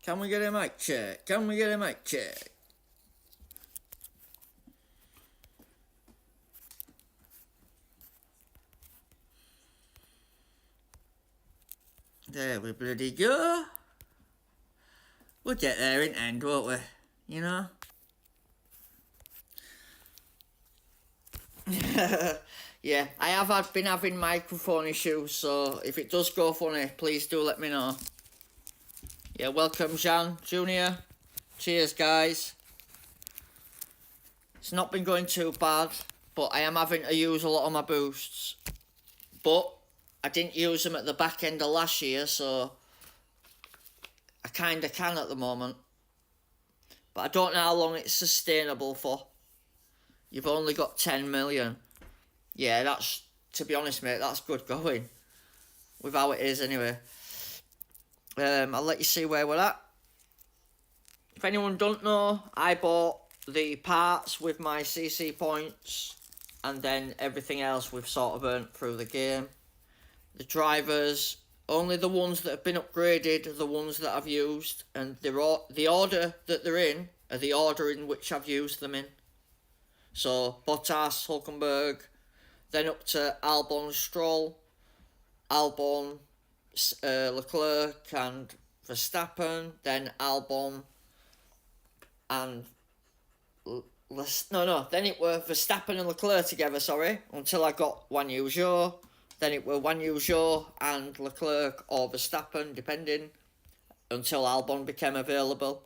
Can we get a mic check? Can we get a mic check? There we bloody go. We'll get there in the end, won't we? You know? Yeah, I have been having microphone issues, so if it does go funny, please do let me know. Yeah, welcome Jean Junior. Cheers, guys. It's not been going too bad, but I am having to use a lot of my boosts. But I didn't use them at the back end of last year, so I kind of can at the moment. But I don't know how long it's sustainable for. You've only got 10 million. Yeah, that's, to be honest, mate, that's good going. With how it is, anyway. I'll let you see where we're at. If anyone don't know, I bought the parts with my CC points, and then everything else we've sort of earned through the game. The drivers, only the ones that have been upgraded are the ones that I've used, and the order that they're in are the order in which I've used them in. So, Bottas, Hulkenberg, then up to Albon, Stroll, Albon, Leclerc and Verstappen, then Albon and then it were Verstappen and Leclerc together, until I got Guan Yu Zhou. Then it were Guan Yu Zhou and Leclerc or Verstappen, depending, until Albon became available.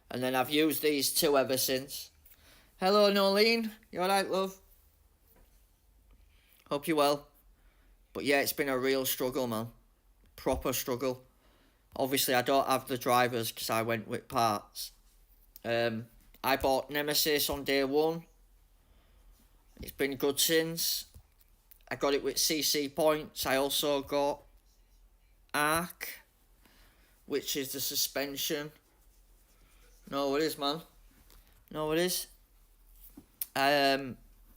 And then I've used these two ever since. Hello, Nolene. You alright, love? Hope you're well. But yeah, it's been a real struggle, man. Proper struggle. Obviously, I don't have the drivers because I went with parts. I bought Nemesis on day one. It's been good since. I got it with CC points. I also got Arc, which is the suspension. No, it is, man. No, it is.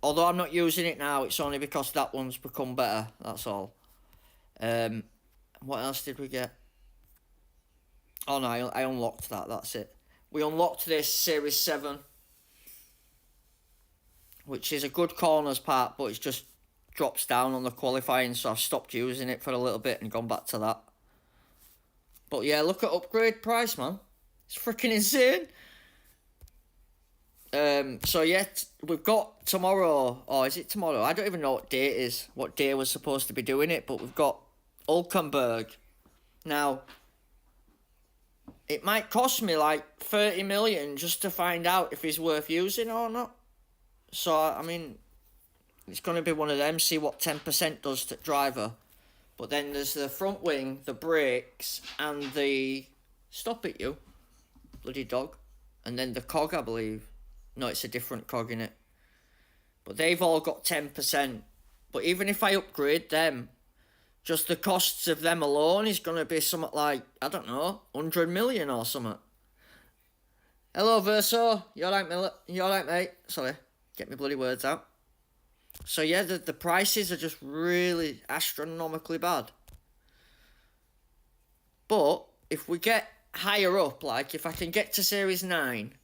Although I'm not using it now, it's only because that one's become better. That's all. What else did we get? Oh no, I unlocked that. That's it. We unlocked this Series 7, which is a good corners part, but it just drops down on the qualifying, so I've stopped using it for a little bit and gone back to that. But yeah, look at upgrade price, man. It's freaking insane. So yeah, we've got tomorrow, or is it tomorrow? I don't even know what day it is, what day we're supposed to be doing it, but we've got Hulkenberg. Now, it might cost me like 30 million just to find out if he's worth using or not. So, I mean, it's going to be one of them, see what 10% does to driver. But then there's the front wing, the brakes, and the... Stop it, you. Bloody dog. And then the cog, I believe. No, it's a different cog in it. But they've all got 10%. But even if I upgrade them, just the costs of them alone is going to be something like, I don't know, 100 million or something. Hello, Verso. You alright, mate? Sorry, get my bloody words out. So yeah, the prices are just really astronomically bad. But if we get higher up, like if I can get to Series 9,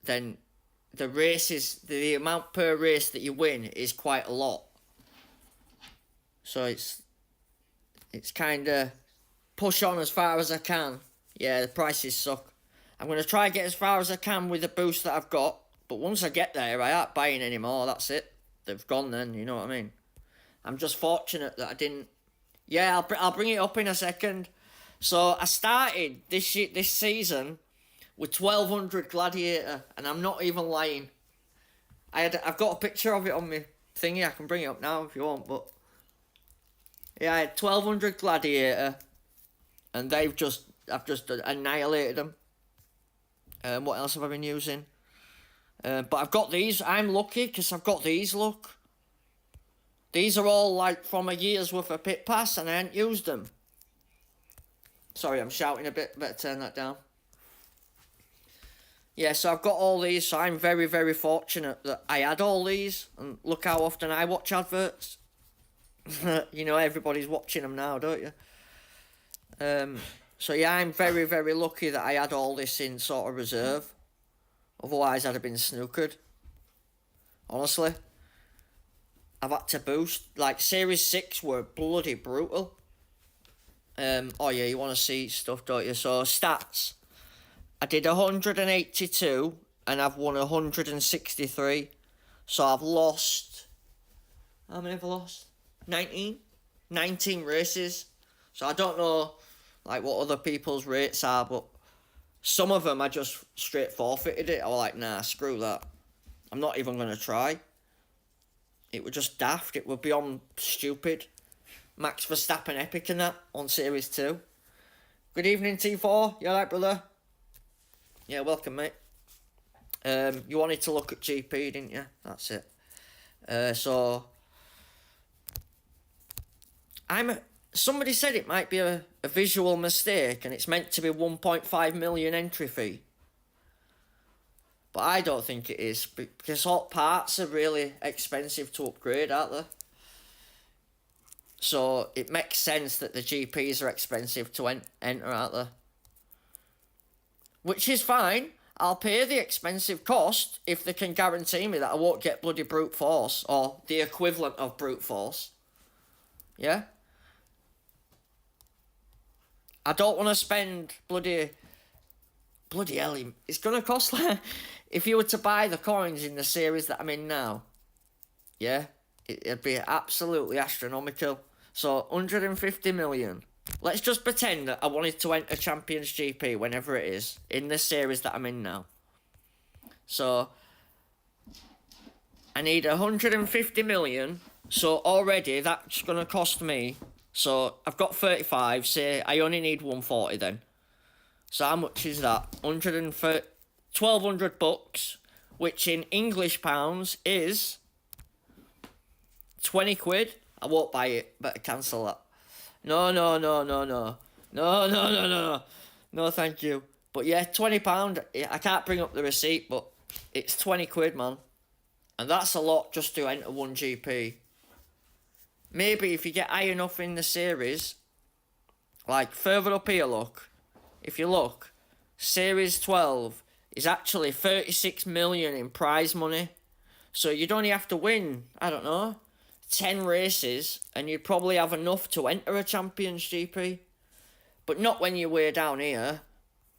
then the races, the amount per race that you win is quite a lot. So it's kind of push on as far as I can. Yeah, the prices suck. I'm going to try and get as far as I can with the boost that I've got. But once I get there, I aren't buying any more. That's it. They've gone then, you know what I mean? I'm just fortunate that I didn't... Yeah, I'll bring it up in a second. So I started this season with 1200 Gladiator. And I'm not even lying. I've got a picture of it on my thingy. I can bring it up now if you want, but... Yeah, I had 1200 Gladiator, and I've just annihilated them. What else have I been using? But I've got these. I'm lucky because I've got these, look. These are all like from a year's worth of pit pass, and I ain't used them. Sorry, I'm shouting a bit. Better turn that down. Yeah, so I've got all these, so I'm very, very fortunate that I had all these. And look how often I watch adverts. You know, everybody's watching them now, don't you? So yeah, I'm very, very lucky that I had all this in sort of reserve. Otherwise, I'd have been snookered. Honestly. I've had to boost. Like, Series 6 were bloody brutal. Oh yeah, you want to see stuff, don't you? So, stats. I did 182 and I've won 163. So, I've lost... How many have I lost? 19? 19 races. So, I don't know, like, what other people's rates are, but some of them I just straight forfeited it. I was like, nah, screw that. I'm not even going to try. It would just daft. It would be on stupid. Max Verstappen epic and that on Series 2. Good evening, T4. You alright, brother? Yeah, welcome, mate. You wanted to look at GP, didn't you? That's it. So... Somebody said it might be a visual mistake and it's meant to be 1.5 million entry fee. But I don't think it is, because hot parts are really expensive to upgrade, aren't they? So it makes sense that the GPs are expensive to enter, aren't they? Which is fine. I'll pay the expensive cost if they can guarantee me that I won't get bloody brute force, or the equivalent of brute force. Yeah? I don't want to spend bloody hell, it's going to cost like... If you were to buy the coins in the series that I'm in now, yeah, it'd be absolutely astronomical. So, 150 million. Let's just pretend that I wanted to enter Champions GP whenever it is, in the series that I'm in now. So, I need 150 million, so already that's going to cost me... So, I've got 35, say I only need 140 then. So, how much is that? 1,200 bucks, which in English pounds is 20 quid. I won't buy it, better cancel that. No. No, thank you. But yeah, £20. I can't bring up the receipt, but it's 20 quid, man. And that's a lot just to enter one GP. Maybe if you get high enough in the series, like further up here, look. If you look, Series 12 is actually 36 million in prize money. So you'd only have to win, I don't know, 10 races and you'd probably have enough to enter a Champions GP. But not when you're way down here.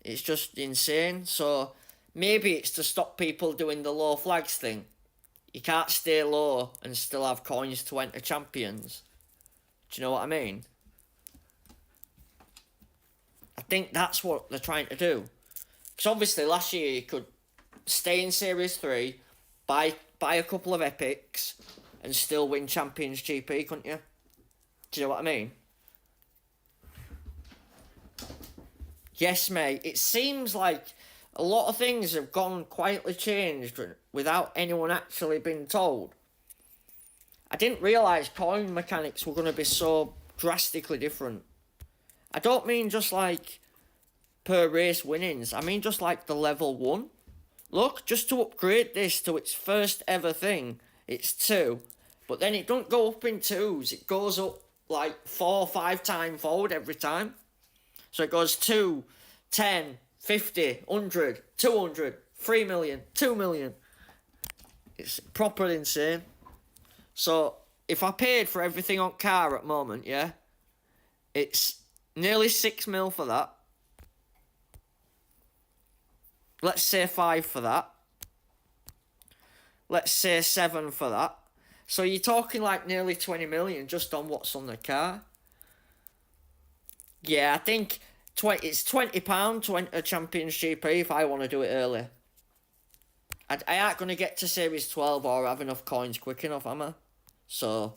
It's just insane. So maybe it's to stop people doing the low flags thing. You can't stay low and still have coins to enter Champions. Do you know what I mean? I think that's what they're trying to do. Because obviously last year you could stay in Series 3, buy a couple of epics, and still win Champions GP, couldn't you? Do you know what I mean? Yes, mate. It seems like a lot of things have gone quietly changed without anyone actually being told. I didn't realise coin mechanics were going to be so drastically different. I don't mean just like per race winnings. I mean just like the level 1. Look, just to upgrade this to its first ever thing, it's 2. But then it don't go up in 2s. It goes up like 4 or 5 times forward every time. So it goes 2, 10, 50, 100, 200, 3 million, 2 million. It's proper insane. So if I paid for everything on car at the moment, yeah, it's nearly 6 mil for that. Let's say 5 for that. Let's say 7 for that. So you're talking like nearly 20 million just on what's on the car. Yeah, I think it's £20 to enter Champions GP if I want to do it early. I ain't going to get to Series 12 or have enough coins quick enough, am I? So,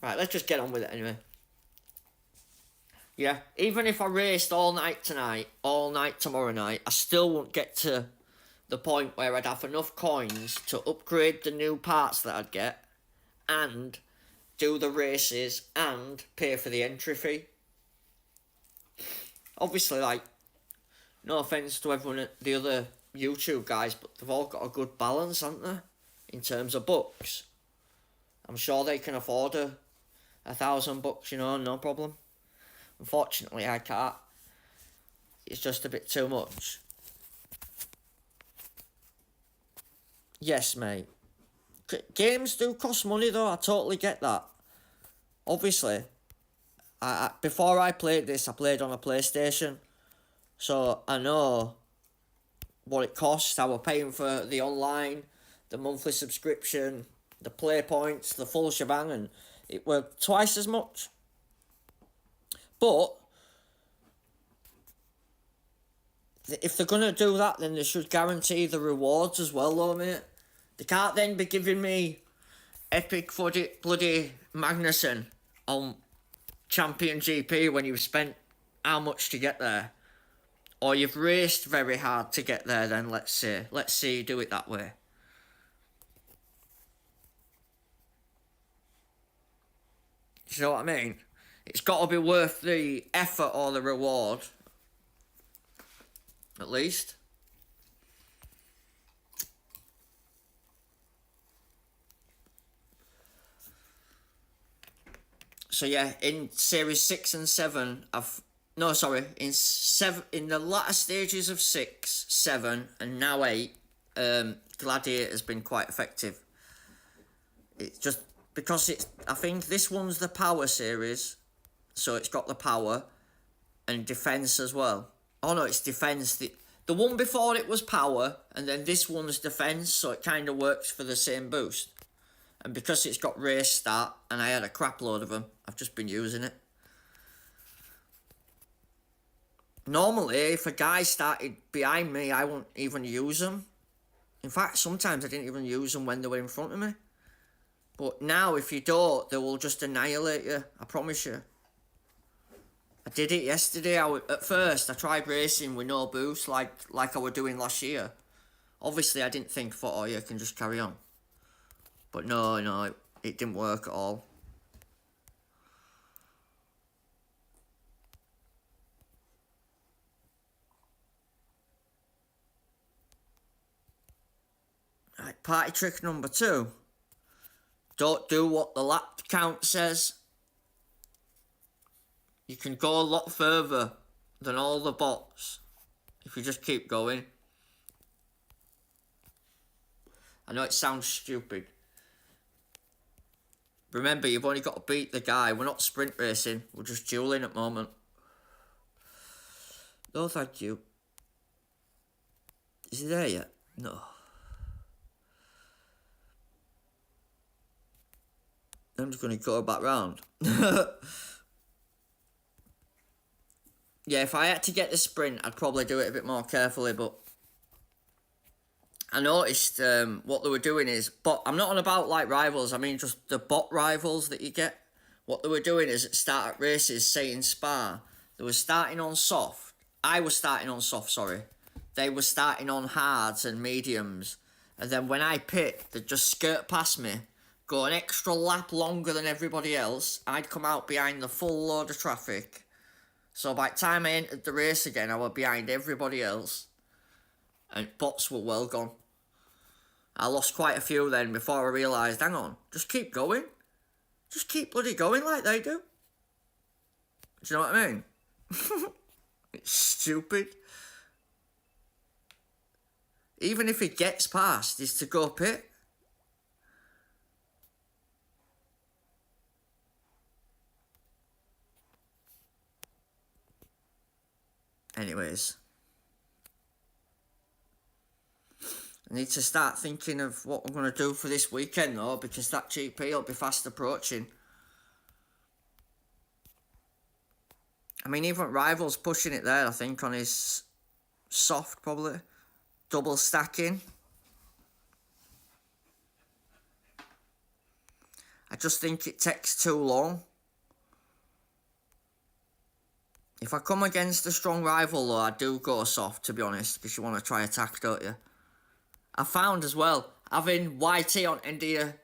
right, let's just get on with it anyway. Yeah, even if I raced all night tonight, all night tomorrow night, I still won't get to the point where I'd have enough coins to upgrade the new parts that I'd get and do the races and pay for the entry fee. Obviously, like, no offence to everyone at the other YouTube guys, but they've all got a good balance, haven't they? In terms of bucks. I'm sure they can afford $1,000, you know, no problem. Unfortunately, I can't. It's just a bit too much. Yes, mate. Games do cost money, though. I totally get that. Obviously, before I played this, I played on a PlayStation. So I know what it costs. I was paying for the online, the monthly subscription, the play points, the full shebang, and it were twice as much. But if they're going to do that, then they should guarantee the rewards as well, though, mate. They can't then be giving me epic bloody Magnussen on Champion GP when you've spent how much to get there. Or you've raced very hard to get there, then let's see you do it that way. Do you know what I mean? It's got to be worth the effort or the reward. At least. So yeah, in Series 6 and 7, in the latter stages of 6, 7, and now 8, Gladiator's been quite effective. It's just because I think this one's the power series, so it's got the power and defense as well. Oh no, it's defense. The one before it was power, and then this one's defense, so it kind of works for the same boost. And because it's got race start, and I had a crap load of them, I've just been using it. Normally, if a guy started behind me, I won't even use them. In fact, sometimes I didn't even use them when they were in front of me. But now, if you don't, they will just annihilate you. I promise you. I did it yesterday. At first, I tried racing with no boost, like I was doing last year. Obviously, I didn't think, oh, you can just carry on. But no, it didn't work at all. Right, party trick number 2. Don't do what the lap count says. You can go a lot further than all the bots if you just keep going. I know it sounds stupid. Remember, you've only got to beat the guy. We're not sprint racing. We're just dueling at the moment. No, thank you. Is he there yet? No. I'm just going to go back round. Yeah, if I had to get the sprint, I'd probably do it a bit more carefully, but I noticed what they were doing is, but I'm not on about like rivals, I mean just the bot rivals that you get. What they were doing is at start at races, say in Spa, they were starting on soft. I was starting on soft, sorry. They were starting on hards and mediums. And then when I pit, they'd just skirt past me, go an extra lap longer than everybody else. I'd come out behind the full load of traffic. So by the time I entered the race again, I was behind everybody else. And bots were well gone. I lost quite a few then before I realised, hang on, just keep going. Just keep bloody going like they do. Do you know what I mean? It's stupid. Even if he gets past, is to go pit. Anyways. I need to start thinking of what I'm going to do for this weekend though, because that GP will be fast approaching. I mean, even Rival's pushing it there, I think, on his soft, probably. Double stacking. I just think it takes too long. If I come against a strong rival though, I do go soft, to be honest, because you want to try attack, don't you? I found as well, having YT on end of your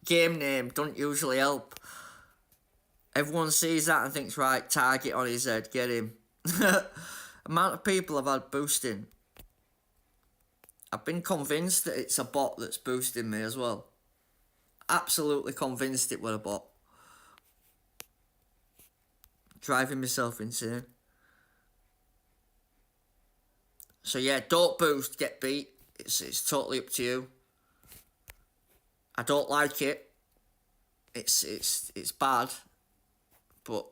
game name don't usually help. Everyone sees that and thinks, right, target on his head, get him. Amount of people have had boosting. I've been convinced that it's a bot that's boosting me as well. Absolutely convinced it was a bot. Driving myself insane. So yeah, don't boost, get beat. It's totally up to you. I don't like it. It's bad, but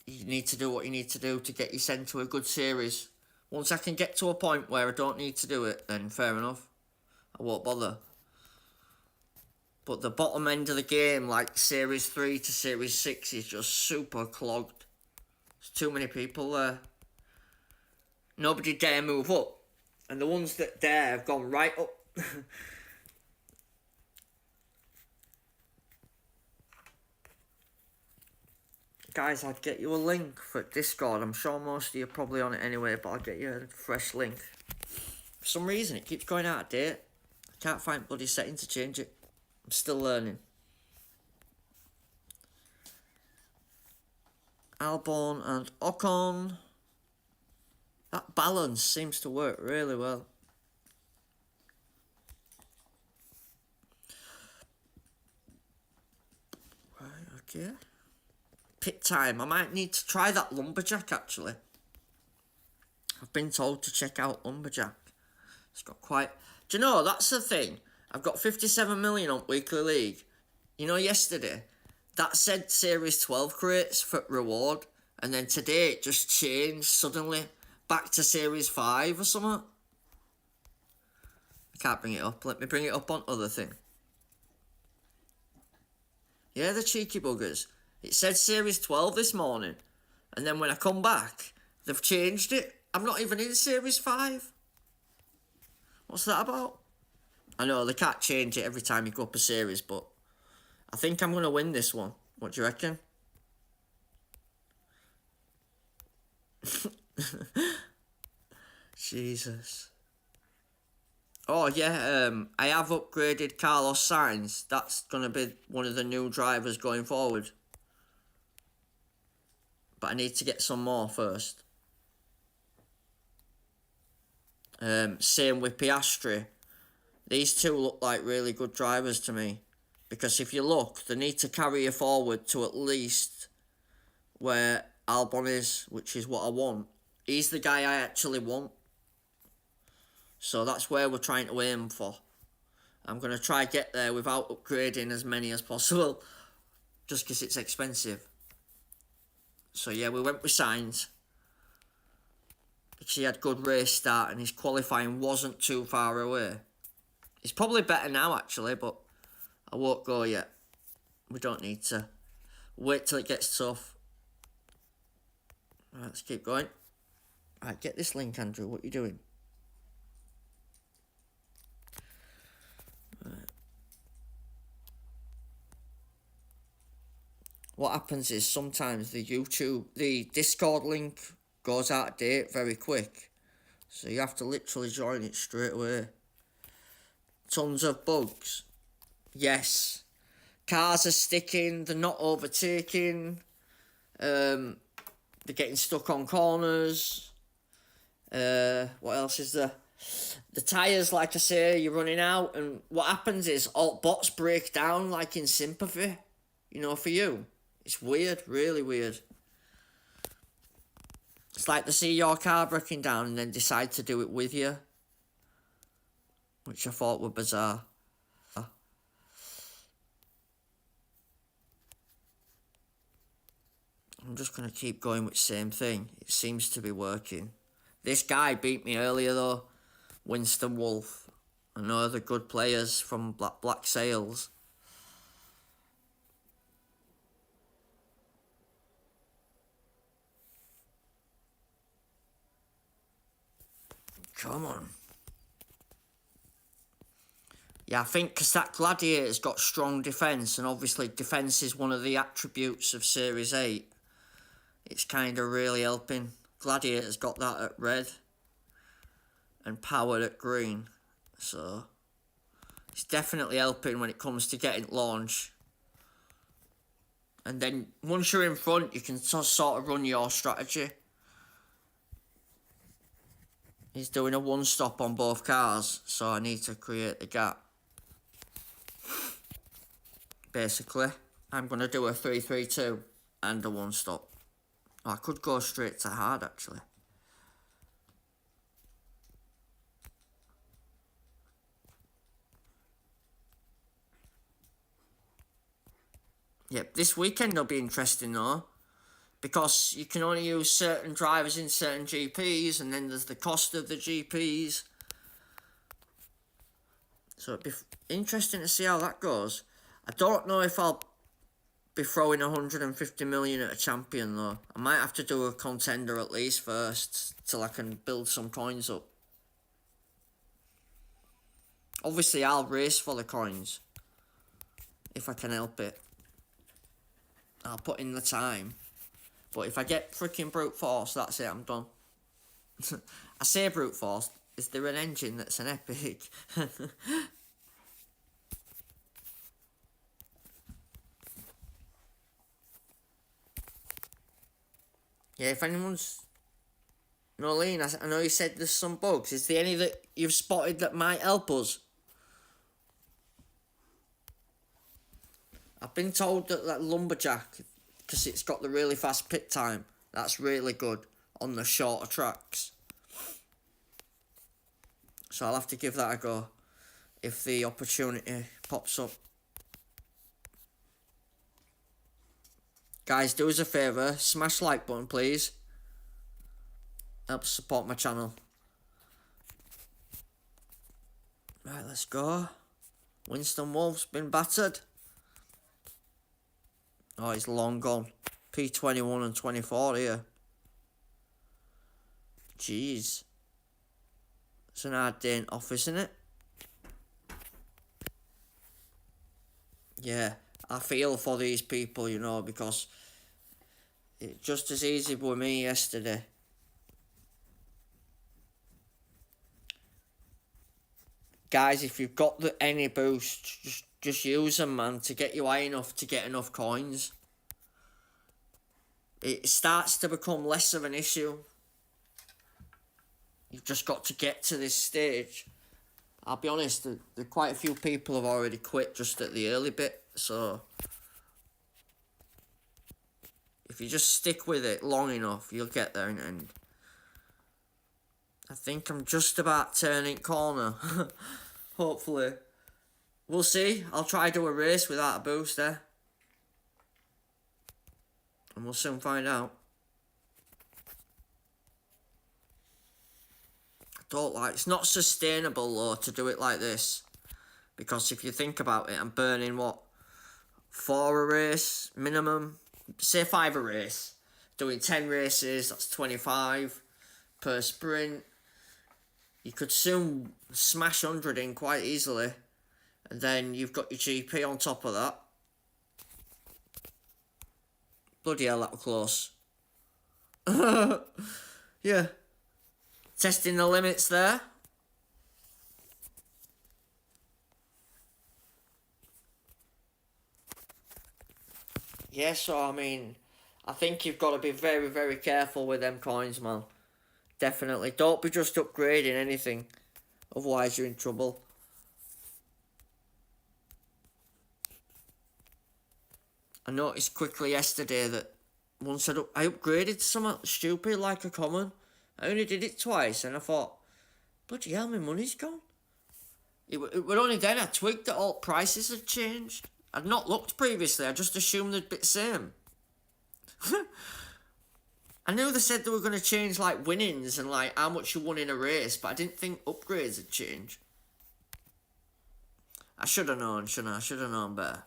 you need to do what you need to do to get you sent to a good series. Once I can get to a point where I don't need to do it, then fair enough. I won't bother. But the bottom end of the game, like Series 3 to Series 6, is just super clogged. There's too many people there. Nobody dare move up. And the ones that dare have gone right up. Guys, I'd get you a link for Discord. I'm sure most of you are probably on it anyway, but I'll get you a fresh link. For some reason, it keeps going out of date. I can't find bloody setting to change it. I'm still learning. Albon and Ocon. That balance seems to work really well. Right, okay. Pit time. I might need to try that lumberjack actually. I've been told to check out lumberjack. It's got quite... Do you know, that's the thing. I've got 57 million on Weekly League. You know, yesterday, that said Series 12 crates for reward. And then today, it just changed suddenly. Back to Series 5 or something. I can't bring it up. Let me bring it up on other thing. Yeah, the cheeky buggers. It said Series 12 this morning. And then when I come back, they've changed it. I'm not even in Series 5. What's that about? I know, they can't change it every time you go up a series, but I think I'm going to win this one. What do you reckon? Jesus. Oh, yeah, I have upgraded Carlos Sainz. That's going to be one of the new drivers going forward. But I need to get some more first. Same with Piastri. These two look like really good drivers to me. Because if you look, they need to carry you forward to at least where Albon is, which is what I want. He's the guy I actually want. So that's where we're trying to aim for. I'm going to try get there without upgrading as many as possible. Just because it's expensive. So yeah, we went with Sainz. Because he had good race start and his qualifying wasn't too far away. He's probably better now actually, but I won't go yet. We don't need to. Wait till it gets tough. Right, let's keep going. Right, get this link, Andrew. What are you doing? Right. What happens is sometimes the Discord link goes out of date very quick. So you have to literally join it straight away. Tons of bugs. Yes. Cars are sticking, they're not overtaking. They're getting stuck on corners. What else is there? The tyres, like I say, you're running out, and what happens is all bots break down like in sympathy. You know, for you. It's weird, really weird. It's like they see your car breaking down and then decide to do it with you. Which I thought were bizarre. I'm just going to keep going with the same thing. It seems to be working. This guy beat me earlier though. Winston Wolf. I know they're good players from Black Sails. Come on. Yeah, I think because that Gladiator's got strong defence, and obviously defence is one of the attributes of Series 8. It's kind of really helping. Gladiator's got that at red and power at green. So it's definitely helping when it comes to getting launch. And then once you're in front, you can sort of run your strategy. He's doing a one-stop on both cars, so I need to create the gap. Basically, I'm going to do a 3-3-2 and a one-stop. Oh, I could go straight to hard, actually. Yep, this weekend will be interesting, though. Because you can only use certain drivers in certain GPs, and then there's the cost of the GPs. So it'd be interesting to see how that goes. I don't know if I'll be throwing 150 million at a champion, though. I might have to do a contender at least first, till I can build some coins up. Obviously, I'll race for the coins, if I can help it. I'll put in the time. But if I get freaking brute force, that's it, I'm done. I say brute force, is there an engine that's an epic? Yeah, if anyone's... Nolene, I know you said there's some bugs. Is there any that you've spotted that might help us? I've been told that Lumberjack, because it's got the really fast pit time, that's really good on the shorter tracks. So I'll have to give that a go if the opportunity pops up. Guys, do us a favour, smash like button please. Helps support my channel. Right, let's go. Winston Wolf's been battered. Oh, he's long gone. P21 and 24 here. Jeez. It's an hard day in office, isn't it? Yeah, I feel for these people, you know, because it's just as easy with me yesterday. Guys, if you've got any boosts, just use them, man, to get you high enough to get enough coins. It starts to become less of an issue. You've just got to get to this stage. I'll be honest, there quite a few people have already quit just at the early bit, so if you just stick with it long enough, you'll get there in the end. I think I'm just about turning corner. Hopefully. We'll see. I'll try to do a race without a booster. And we'll soon find out. I don't like... It's not sustainable, though, to do it like this. Because if you think about it, I'm burning, what? 4 a race, minimum. Say 5 a race. Doing 10 races, that's 25 per sprint. You could soon smash 100 in quite easily. And then you've got your GP on top of that. Bloody hell, that was close. Yeah. Testing the limits there. Yeah, so I mean, I think you've got to be very, very careful with them coins, man. Definitely. Don't be just upgrading anything. Otherwise you're in trouble. I noticed quickly yesterday that once I upgraded to something stupid like a common. I only did it twice and I thought, bloody hell, my money's gone. It was only then I twigged that all prices had changed. I'd not looked previously, I just assumed they'd be the same. I knew they said they were going to change like winnings and like how much you won in a race, but I didn't think upgrades had changed. I should have known, shouldn't I? I should have known better.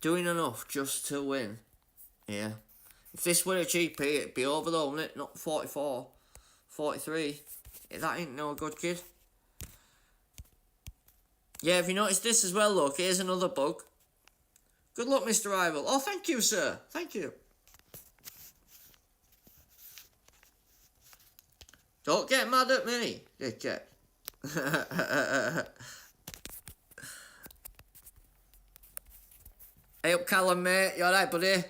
Doing enough just to win. Yeah. If this were a GP, it'd be over though, wouldn't it? Not 44. 43. That ain't no good, kid. Yeah, if you noticed this as well, look, here's another bug. Good luck, Mr. Rival. Oh, thank you, sir. Thank you. Don't get mad at me, dickhead. Hey up, Callum, mate. You alright, buddy?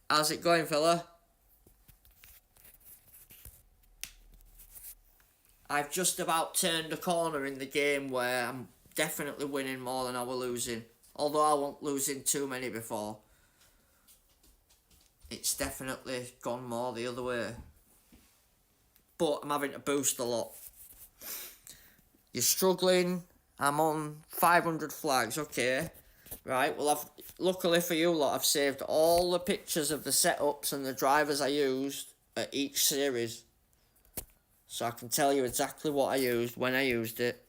How's it going, fella? I've just about turned a corner in the game where I'm definitely winning more than I was losing. Although I wasn't losing too many before. It's definitely gone more the other way. But I'm having to boost a lot. You're struggling. I'm on 500 flags. Okay. Right, well, luckily for you lot, I've saved all the pictures of the setups and the drivers I used at each series. So I can tell you exactly what I used, when I used it.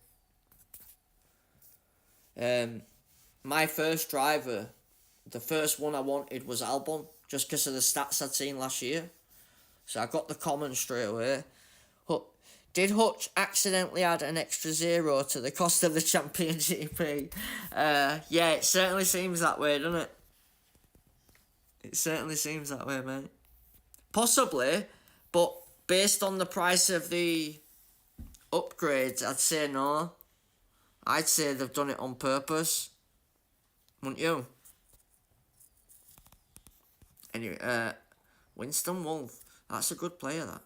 My first driver, the first one I wanted was Albon, just because of the stats I'd seen last year. So I got the common straight away. Did Hutch accidentally add an extra 0 to the cost of the championship? Yeah, it certainly seems that way, doesn't it? It certainly seems that way, mate. Possibly, but based on the price of the upgrades, I'd say no. I'd say they've done it on purpose. Wouldn't you? Anyway, Winston Wolf. That's a good player, that.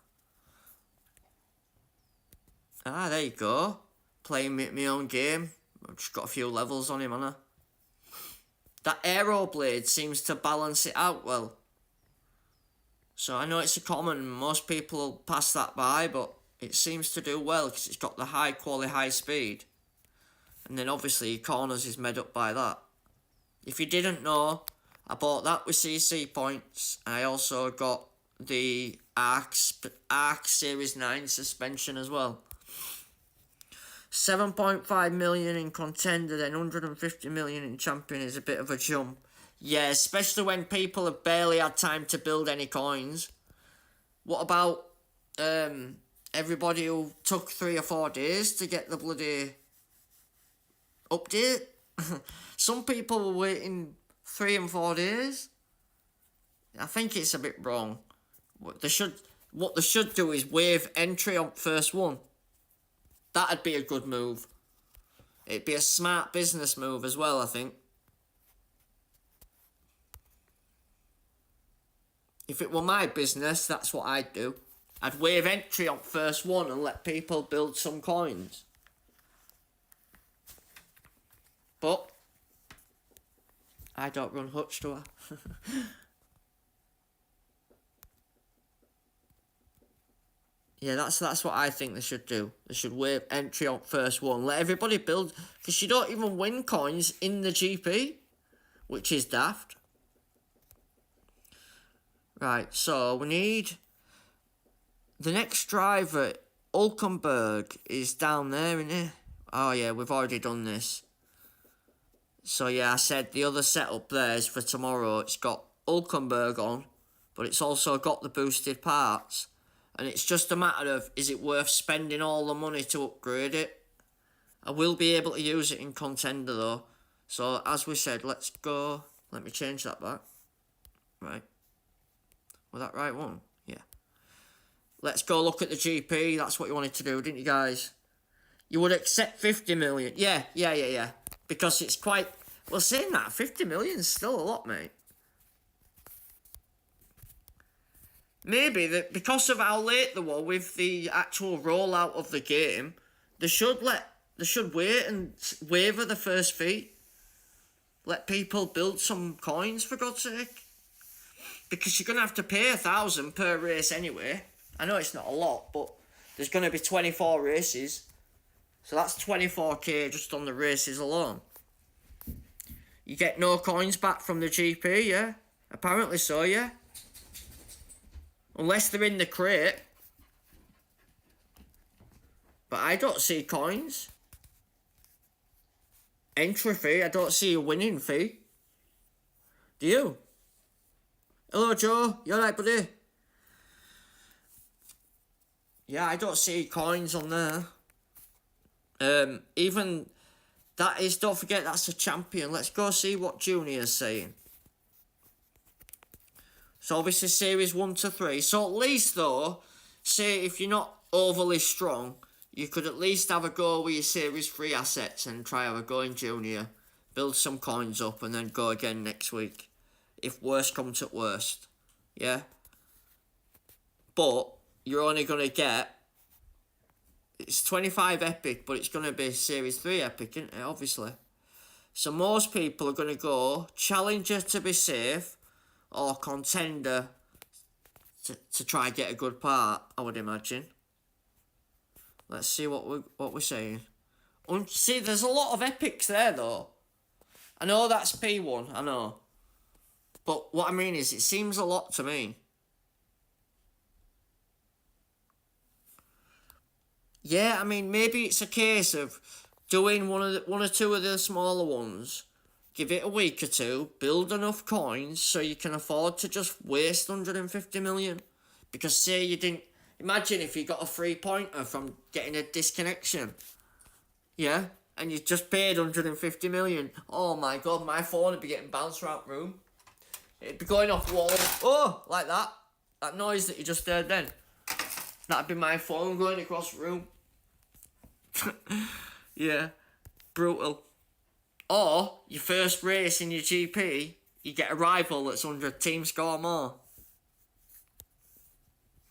Ah, there you go. Playing my own game. I've just got a few levels on him, haven't I? That aero blade seems to balance it out well. So I know it's a common, most people will pass that by, but it seems to do well because it's got the high quality, high speed. And then obviously your corners is made up by that. If you didn't know, I bought that with CC points. And I also got the Arc Series 9 suspension as well. 7.5 million in contender, then 150 million in champion is a bit of a jump. Yeah, especially when people have barely had time to build any coins. What about everybody who took 3 or 4 days to get the bloody update? Some people were waiting 3 and 4 days. I think it's a bit wrong. What they should do is waive entry on first one. That'd be a good move. It'd be a smart business move as well, I think. If it were my business, that's what I'd do. I'd waive entry on first one and let people build some coins. But I don't run Hutch, do I? Yeah, that's what I think they should do. They should waive entry on first one. Let everybody build, because you don't even win coins in the GP, which is daft. Right, so we need the next driver. Hulkenberg is down there, isn't he? Oh yeah, we've already done this. So yeah, I said the other setup there is for tomorrow. It's got Hulkenberg on, but it's also got the boosted parts. And it's just a matter of, is it worth spending all the money to upgrade it? I will be able to use it in contender though. So as we said, let's go. Let me change that back. Right. Was that right one? Yeah. Let's go look at the GP. That's what you wanted to do, didn't you guys? You would accept 50 million. Yeah. Because it's quite... Well, saying that, 50 million is still a lot, mate. Maybe that because of how late they were with the actual rollout of the game, they should wait and waiver the first fee. Let people build some coins, for God's sake. Because you're going to have to pay 1,000 per race anyway. I know it's not a lot, but there's going to be 24 races. So that's 24k just on the races alone. You get no coins back from the GP, yeah? Apparently so, yeah? Unless they're in the crate. But I don't see coins. Entry fee, I don't see a winning fee. Do you? Hello, Joe. You alright, buddy? Yeah, I don't see coins on there. Even... That is, don't forget, that's a champion. Let's go see what Junior's saying. So obviously series 1 to 3. So at least though, say if you're not overly strong, you could at least have a go with your series 3 assets and try have a go in Junior. Build some coins up and then go again next week. If worst comes to worst. Yeah? But you're only going to get It's 25 epic, but it's going to be Series 3 epic, isn't it, obviously? So most people are going to go Challenger to be safe, or Contender to try and get a good part, I would imagine. Let's see what we're saying. See, there's a lot of epics there, though. I know that's P1, I know. But what I mean is, it seems a lot to me. Yeah, I mean, maybe it's a case of doing one or two of the smaller ones, give it a week or two, build enough coins so you can afford to just waste 150 million. Because say you didn't, imagine if you got a 3-pointer from getting a disconnection, yeah, and you just paid 150 million. Oh my god, my phone would be getting bounced around the room. It'd be going off wall. Oh, like that. That noise that you just heard then. That'd be my phone going across the room. Yeah, brutal. Or, your first race in your GP, you get a rival that's 100 team score more.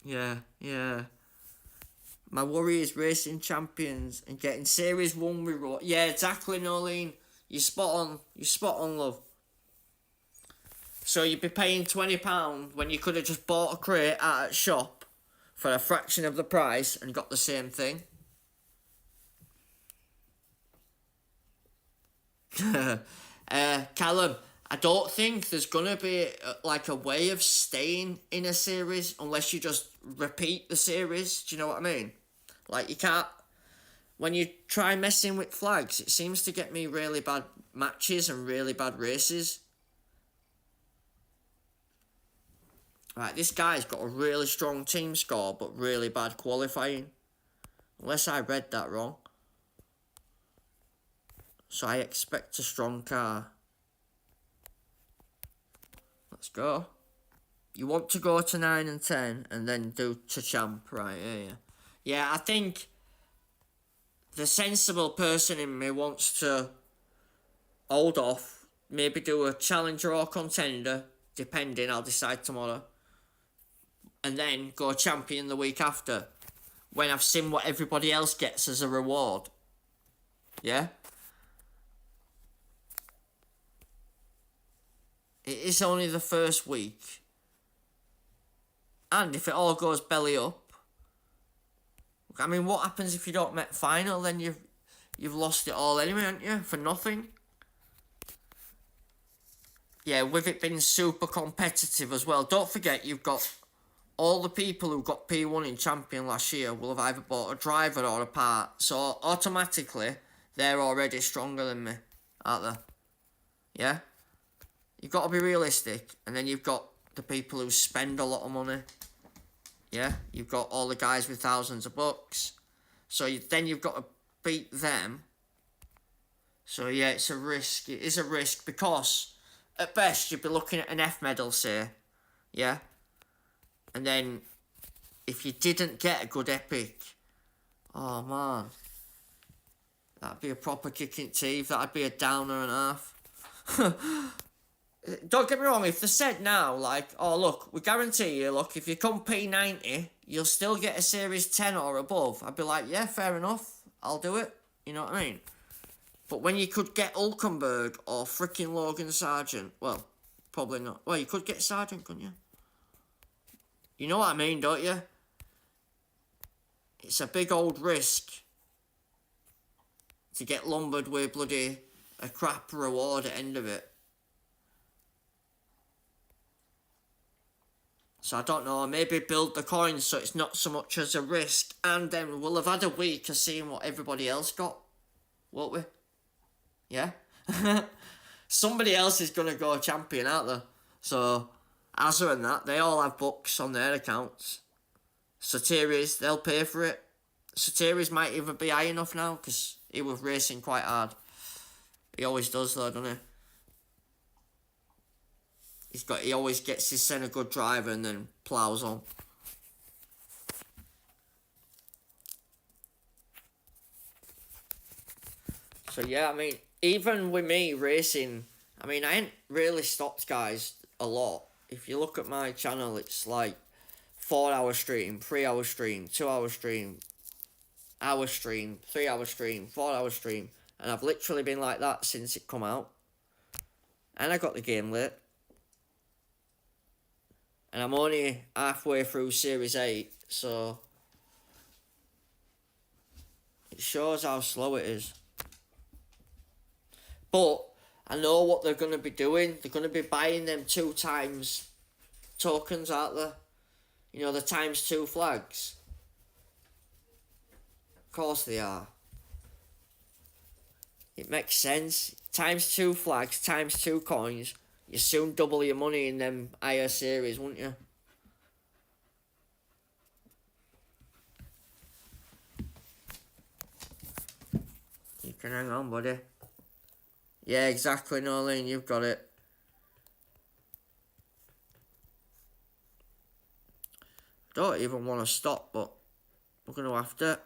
Yeah. My worry is racing champions and getting Series 1 reward. Yeah, exactly, Nolene. You're spot on, love. So you'd be paying £20 when you could have just bought a crate at a shop for a fraction of the price and got the same thing. Callum, I don't think there's gonna be like a way of staying in a series unless you just repeat the series. Do you know what I mean? Like, you can't. When you try messing with flags, it seems to get me really bad matches and really bad races. Right, this guy's got a really strong team score but really bad qualifying. Unless I read that wrong. So I expect a strong car. Let's go. You want to go to 9 and 10 and then do to champ, right? Yeah. Yeah, I think the sensible person in me wants to hold off, maybe do a challenger or contender, depending, I'll decide tomorrow, and then go champion the week after, when I've seen what everybody else gets as a reward. Yeah? It is only the first week. And if it all goes belly up, I mean, what happens if you don't make final? Then you've lost it all anyway, haven't you? For nothing. Yeah, with it being super competitive as well. Don't forget, you've got all the people who got P1 in Champion last year will have either bought a driver or a part. So automatically, they're already stronger than me, aren't they? Yeah? You've got to be realistic. And then you've got the people who spend a lot of money. Yeah? You've got all the guys with thousands of bucks. So then you've got to beat them. So yeah, it's a risk. It is a risk because at best you'd be looking at an F medal, say. Yeah? And then if you didn't get a good epic, oh man, that'd be a proper kick in teeth. That'd be a downer and a half. Don't get me wrong, if they said now, like, oh look, we guarantee you, look, if you come P90, you'll still get a Series 10 or above, I'd be like, yeah, fair enough, I'll do it, you know what I mean? But when you could get Hulkenberg or freaking Logan Sargent, well, probably not. Well, you could get Sargent, couldn't you? You know what I mean, don't you? It's a big old risk to get lumbered with bloody a crap reward at the end of it. So I don't know, maybe build the coins so it's not so much as a risk, and then we'll have had a week of seeing what everybody else got, won't we? Yeah? Somebody else is going to go champion, aren't they? So, Azza and that, they all have books on their accounts. Sotiris, they'll pay for it. Sotiris might even be high enough now, because he was racing quite hard. He always does though, doesn't he? He always gets his send a good driver and then ploughs on. So yeah, I mean, even with me racing, I mean, I ain't really stopped, guys, a lot. If you look at my channel, it's like 4-hour stream, 3-hour stream, 2-hour stream. hour stream, 3 hour stream, 4 hour stream, and I've literally been like that since it come out. And I got the game late. And I'm only halfway through Series 8, so it shows how slow it is. But I know what they're going to be doing. They're going to be buying them 2 times tokens, aren't they? You know, the times 2 flags. Of course they are. It makes sense. Times 2 flags, times 2 coins. You soon double your money in them higher series, wouldn't you? You can hang on, buddy. Yeah, exactly, Nolene, you've got it. Don't even want to stop, but we're going to have to.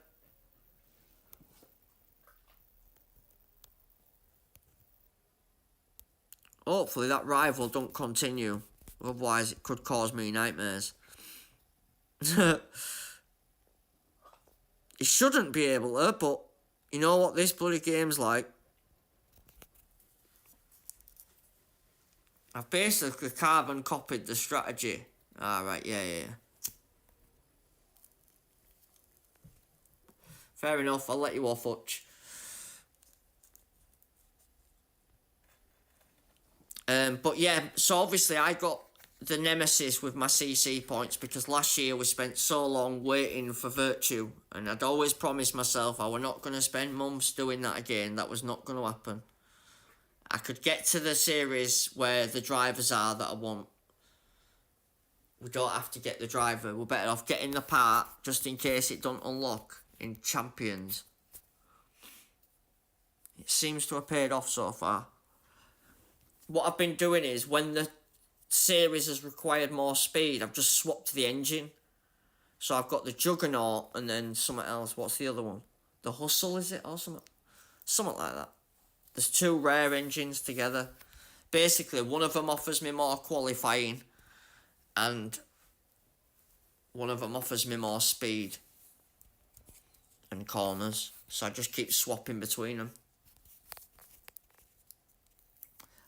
Hopefully that rival don't continue. Otherwise it could cause me nightmares. It shouldn't be able to, but you know what this bloody game's like. I've basically carbon copied the strategy. Alright, yeah. Fair enough, I'll let you off, Hutch. But yeah, so obviously I got the nemesis with my CC points because last year we spent so long waiting for Virtue, and I'd always promised myself I were not going to spend months doing that again. That was not going to happen. I could get to the series where the drivers are that I want. We don't have to get the driver. We're better off getting the part just in case it don't unlock in Champions. It seems to have paid off so far. What I've been doing is when the series has required more speed, I've just swapped the engine. So I've got the Juggernaut and then something else. What's the other one? The Hustle, is it? Or something? Something like that. There's 2 rare engines together. Basically, one of them offers me more qualifying and one of them offers me more speed and corners. So I just keep swapping between them.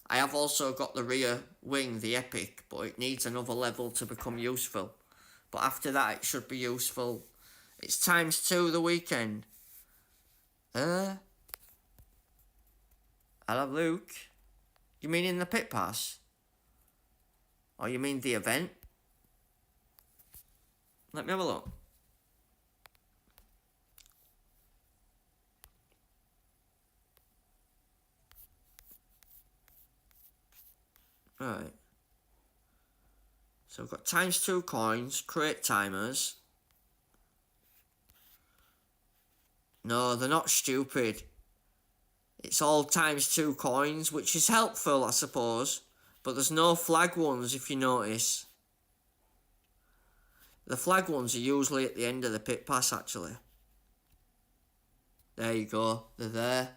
I have also got the rear wing, the Epic, but it needs another level to become useful. But after that, it should be useful. It's times 2 the weekend. Hello, Luke. You mean in the pit pass? Or you mean the event? Let me have a look. Right. So we've got times 2 coins, crate timers. No, they're not stupid. It's all times 2 coins, which is helpful, I suppose. But there's no flag ones, if you notice. The flag ones are usually at the end of the pit pass, actually. There you go. They're there.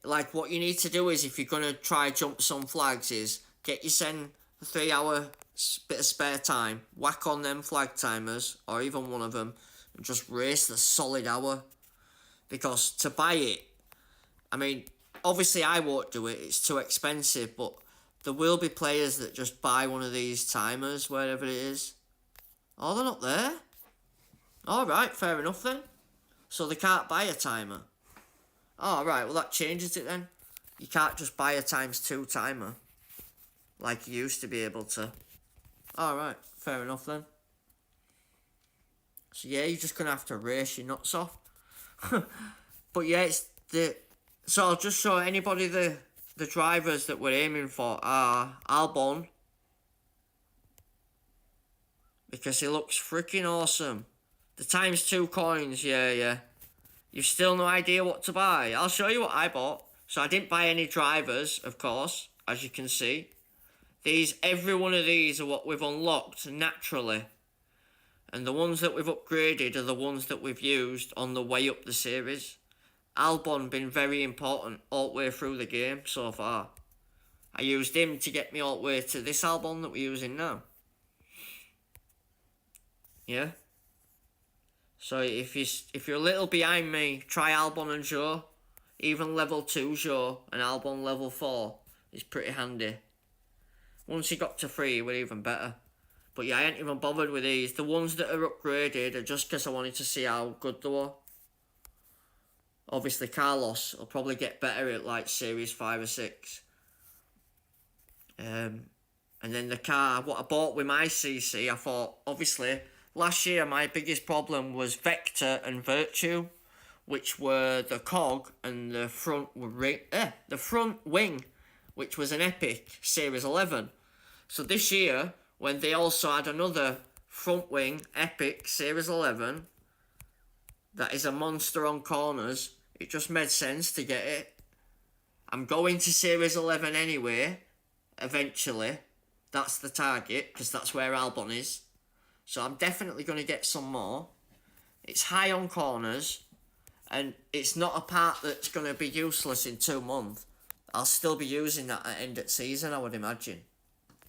Like, what you need to do is, if you're going to try jump some flags, is get yourself a 3 hour bit of spare time, whack on them flag timers, or even one of them, and just race the solid hour. Because to buy it, I mean, obviously I won't do it, it's too expensive, but there will be players that just buy one of these timers, wherever it is. Oh, they're not there? Alright, fair enough then. So they can't buy a timer. Oh, right, well that changes it then. You can't just buy a times 2 timer like you used to be able to. Alright, fair enough then. So yeah, you're just going to have to race your nuts off. But yeah, it's the... So I'll just show anybody the drivers that we're aiming for are Albon. Because he looks freaking awesome. The times 2 coins, yeah. You've still no idea what to buy. I'll show you what I bought. So I didn't buy any drivers, of course, as you can see. Every one of these are what we've unlocked naturally. And the ones that we've upgraded are the ones that we've used on the way up the series. Albon been very important all the way through the game so far. I used him to get me all the way to this Albon that we're using now. Yeah. So if you're a little behind me, try Albon and Joe. Even level 2 Joe and Albon level 4 is pretty handy. Once you got to 3, we're even better. But yeah, I ain't even bothered with these. The ones that are upgraded are just because I wanted to see how good they were. Obviously, Carlos will probably get better at like Series 5 or 6. And then the car, what I bought with my CC, I thought, obviously, last year my biggest problem was Vector and Virtue, which were the cog and the front wing, which was an Epic Series 11. So this year, when they also had another front wing Epic Series 11, that is a monster on corners, it just made sense to get it. I'm going to Series 11 anyway, eventually. That's the target, because that's where Albon is. So I'm definitely going to get some more. It's high on corners, and it's not a part that's going to be useless in 2 months. I'll still be using that at end of season, I would imagine.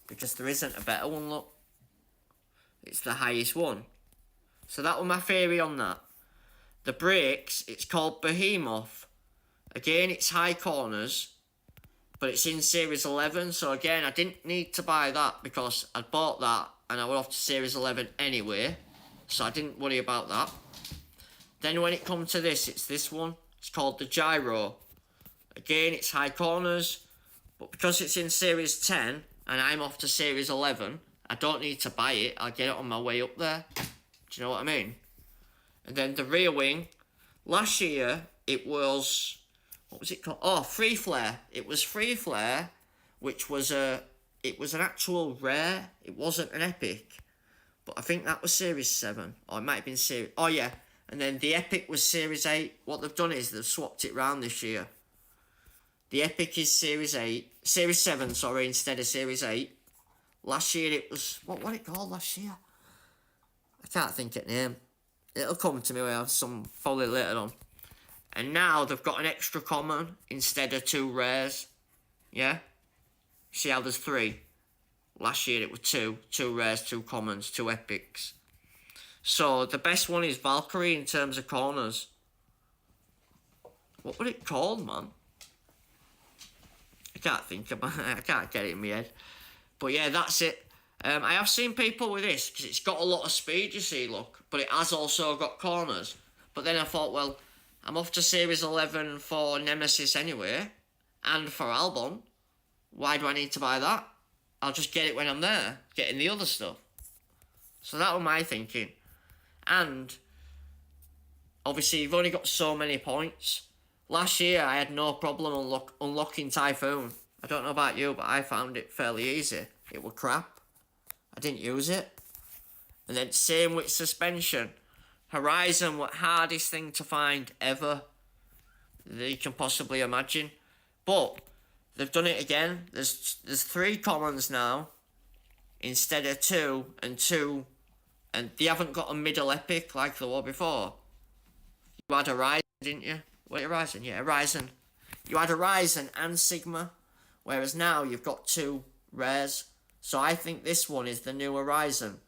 Because there isn't a better one, look. It's the highest one. So that was my theory on that. The brakes, it's called Behemoth. Again, it's high corners, but it's in Series 11. So again, I didn't need to buy that because I'd bought that and I went off to Series 11 anyway. So I didn't worry about that. Then when it comes to this, it's this one. It's called the Gyro. Again, it's high corners, but because it's in Series 10 and I'm off to Series 11, I don't need to buy it. I'll get it on my way up there. Do you know what I mean? And then the rear wing, last year it was, what was it called? Oh, Free Flare. It was Free Flare, which was it was an actual rare. It wasn't an Epic, but I think that was Series 7, or it might have been Series, oh yeah. And then the Epic was Series 8. What they've done is they've swapped it round this year. The Epic is Series 7, sorry, instead of Series 8. Last year it was, what it called last year? I can't think of the name. It'll come to me when I have some probably later on. And now they've got an extra common instead of 2 rares. Yeah? See how there's 3. Last year it was 2. 2 rares, 2 commons, 2 epics. So the best one is Valkyrie in terms of corners. What was it called, man? I can't think about it. I can't get it in my head. But yeah, that's it. I have seen people with this because it's got a lot of speed, you see, look, but it has also got corners. But then I thought, well, I'm off to Series 11 for Nemesis anyway, and for Albon. Why do I need to buy that? I'll just get it when I'm there, getting the other stuff. So that was my thinking. And obviously, you've only got so many points. Last year, I had no problem unlocking Typhoon. I don't know about you, but I found it fairly easy. It was crap. I didn't use it. And then same with suspension. Horizon was hardest thing to find ever that you can possibly imagine. But they've done it again. There's 3 commons now instead of 2 and 2. And they haven't got a middle epic like they were before. You had Horizon, didn't you? What, Horizon? Yeah, Horizon. You had Horizon and Sigma. Whereas now you've got 2 rares. So I think this one is the new Horizon.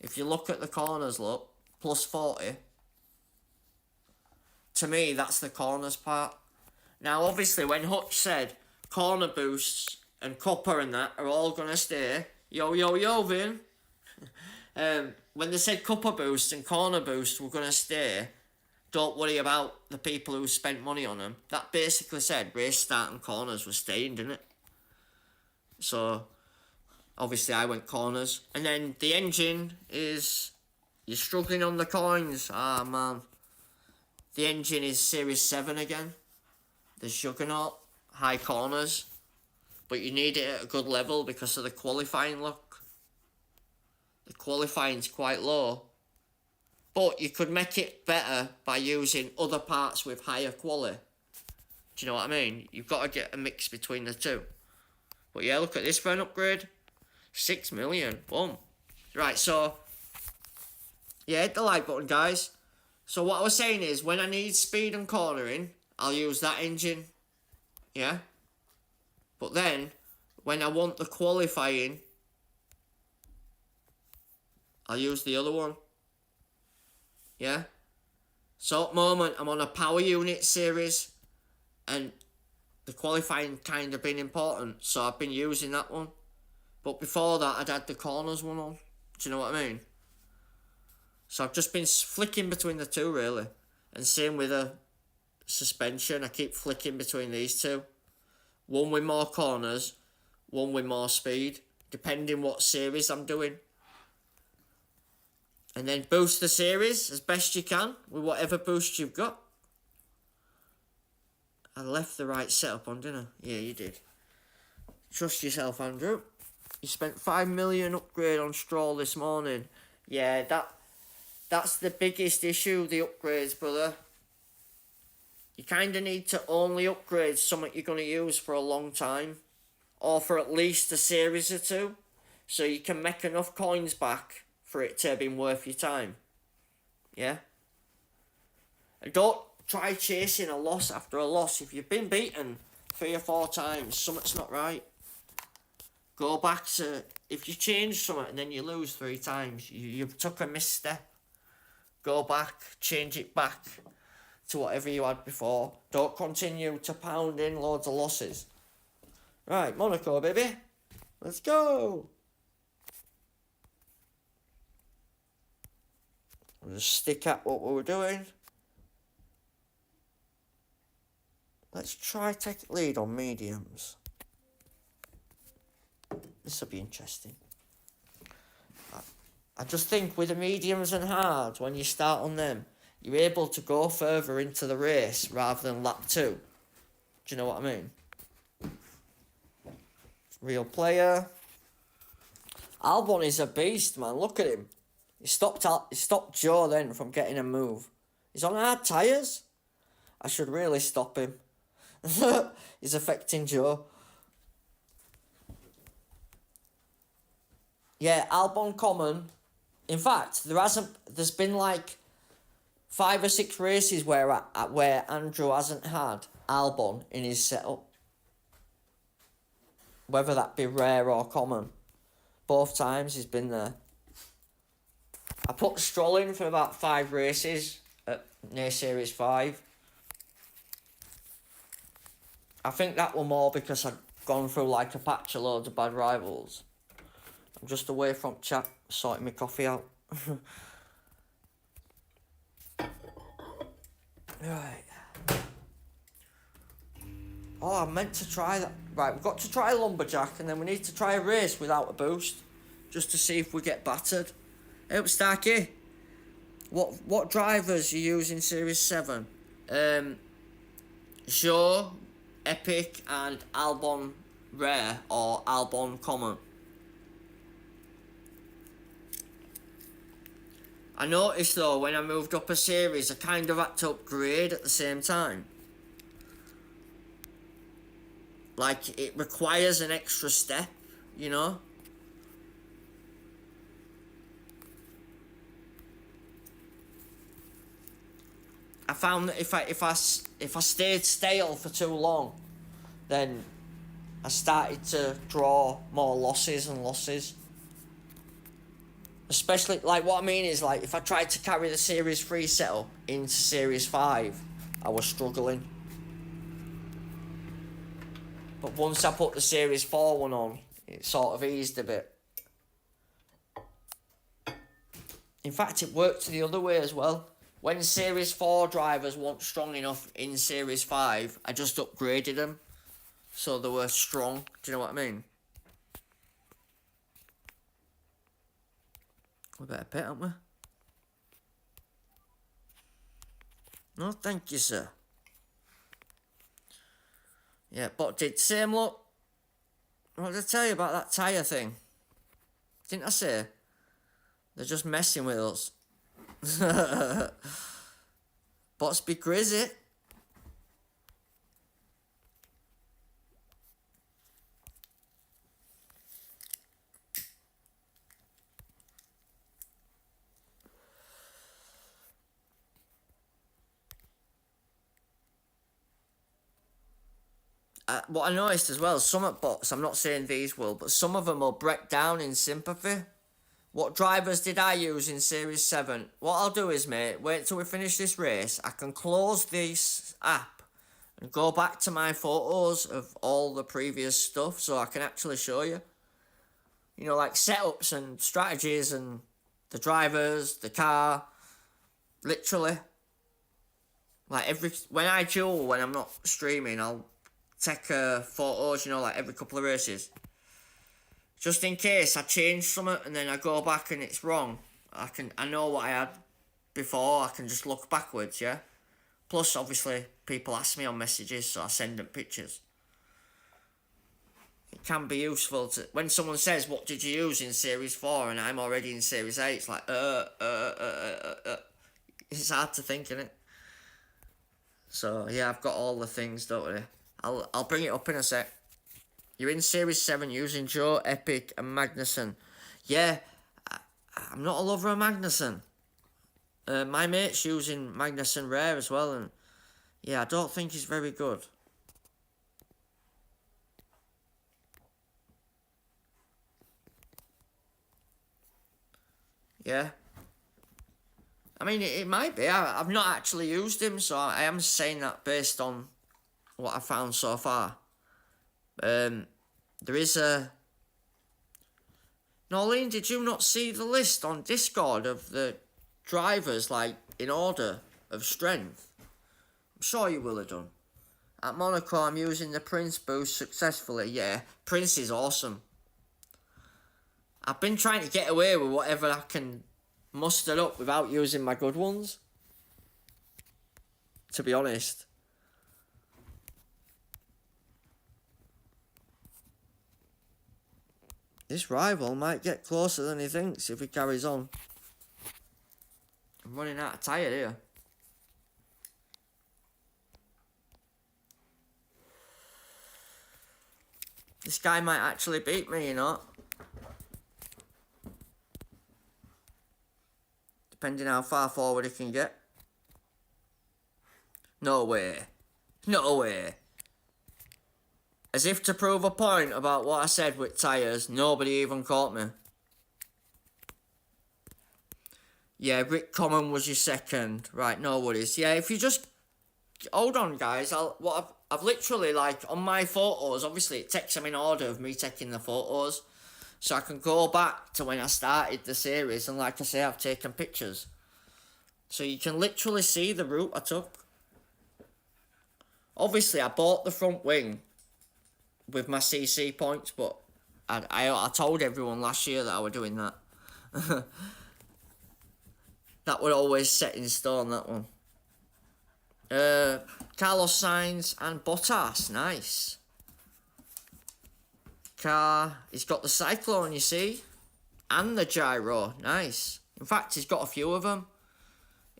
If you look at the corners, look, plus 40. To me, that's the corners part. Now, obviously, when Hutch said corner boosts and copper and that are all going to stay, yo, Vin. When they said copper boost and corner boost were going to stay, don't worry about the people who spent money on them. That basically said race start and corners were staying, didn't it? So obviously I went corners. And then the engine is, you're struggling on the coins. Ah, man. The engine is Series 7 again. The Juggernaut, high corners. But you need it at a good level because of the qualifying look. The qualifying's quite low. But you could make it better by using other parts with higher quality. Do you know what I mean? You've got to get a mix between the two. But yeah, look at this for an upgrade. 6 million. Boom. Right, so yeah, hit the like button, guys. So what I was saying is, when I need speed and cornering, I'll use that engine. Yeah? But then, when I want the qualifying, I'll use the other one. Yeah? So at the moment, I'm on a power unit series, and the qualifying kind of been important, so I've been using that one. But before that, I'd had the corners one on. Do you know what I mean? So I've just been flicking between the two, really. And same with the suspension, I keep flicking between these two. One with more corners, one with more speed, depending what series I'm doing. And then boost the series as best you can with whatever boost you've got. I left the right setup on, didn't I? Yeah, you did. Trust yourself, Andrew. You spent 5 million upgrade on Stroll this morning. Yeah, that's the biggest issue, the upgrades, brother. You kind of need to only upgrade something you're going to use for a long time. Or for at least a series or two. So you can make enough coins back for it to have been worth your time. Yeah? And don't try chasing a loss after a loss. If you've been beaten 3 or 4 times, something's not right. Go back to... If you change something and then you lose 3 times, you've took a misstep. Go back, change it back to whatever you had before. Don't continue to pound in loads of losses. Right, Monaco, baby. Let's go. We'll just stick at what we were doing. Let's try take lead on mediums. This will be interesting. I just think with the mediums and hards, when you start on them, you're able to go further into the race rather than lap 2. Do you know what I mean? Real player. Albon is a beast, man. Look at him. He stopped Joe then from getting a move. He's on hard tyres. I should really stop him. He's affecting Joe. Yeah, Albon common. In fact, there's been like 5 or 6 races where Andrew hasn't had Albon in his setup. Whether that be rare or common. Both times he's been there. I put Stroll in for about 5 races near Series 5. I think that were more because I'd gone through like a patch of loads of bad rivals. I'm just away from chat, sorting my coffee out. Right. Oh, I meant to try that. Right, we've got to try Lumberjack and then we need to try a race without a boost. Just to see if we get battered. Hey up, Starkey. What drivers you use in Series 7? Joe, Epic and Albon Rare or Albon Common. I noticed though when I moved up a series I kind of had to upgrade at the same time. Like it requires an extra step, you know? I found that if I stayed stale for too long, then I started to draw more losses and losses. Especially, like, what I mean is, like, if I tried to carry the Series 3 setup into Series 5, I was struggling. But once I put the Series 4 one on, it sort of eased a bit. In fact, it worked the other way as well. When Series 4 drivers weren't strong enough in Series 5, I just upgraded them. So they were strong. Do you know what I mean? We better pit, haven't we? No, thank you, sir. Yeah, but did same look. What did I tell you about that tyre thing? Didn't I say? They're just messing with us. Bots be crazy. What I noticed as well, some bots, I'm not saying these will, but some of them will break down in sympathy What drivers did I use in Series 7? What I'll do is, mate, wait till we finish this race. I can close this app and go back to my photos of all the previous stuff so I can actually show you. You know, like setups and strategies and the drivers, the car, literally. Like when I duel, when I'm not streaming, I'll take photos, you know, like every couple of races. Just in case I change something and then I go back and it's wrong. I know what I had before, I can just look backwards, yeah? Plus, obviously, people ask me on messages, so I send them pictures. It can be useful to, when someone says, what did you use in Series 4? And I'm already in Series 8, it's like, It's hard to think, innit? So, yeah, I've got all the things, don't worry. I'll bring it up in a sec. You're in Series 7 using Joe, Epic and Magnussen. Yeah, I'm not a lover of Magnussen. My mate's using Magnussen Rare as well, and yeah, I don't think he's very good. Yeah. I mean, it might be. I've not actually used him, so I am saying that based on what I found so far. There is a... Norleen, did you not see the list on Discord of the drivers, like, in order of strength? I'm sure you will have done. At Monaco, I'm using the Prince boost successfully. Yeah, Prince is awesome. I've been trying to get away with whatever I can muster up without using my good ones, to be honest. This rival might get closer than he thinks if he carries on. I'm running out of tyre here. This guy might actually beat me, you know. Depending how far forward he can get. No way. No way. As if to prove a point about what I said with tyres, nobody even caught me. Yeah, Rick Common was your second. Right, no worries. Yeah, if you just... Hold on, guys. I've literally, like, on my photos, obviously it takes them in order of me taking the photos. So I can go back to when I started the series, and like I say, I've taken pictures. So you can literally see the route I took. Obviously, I bought the front wing with my CC points, but I told everyone last year that I was doing that. That was always set in stone, that one. Carlos Sainz and Bottas, nice. Car, he's got the Cyclone, you see, and the Gyro, nice. In fact, he's got a few of them.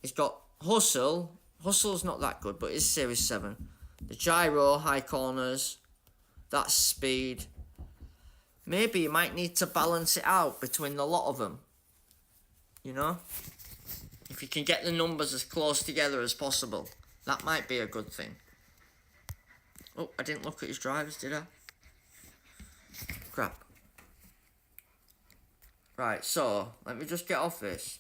He's got Hustle. Hustle's not that good, but it's Series 7. The Gyro, high corners. That's speed. Maybe you might need to balance it out between the lot of them. You know? If you can get the numbers as close together as possible, that might be a good thing. Oh, I didn't look at his drivers, did I? Crap. Right, so, let me just get off this.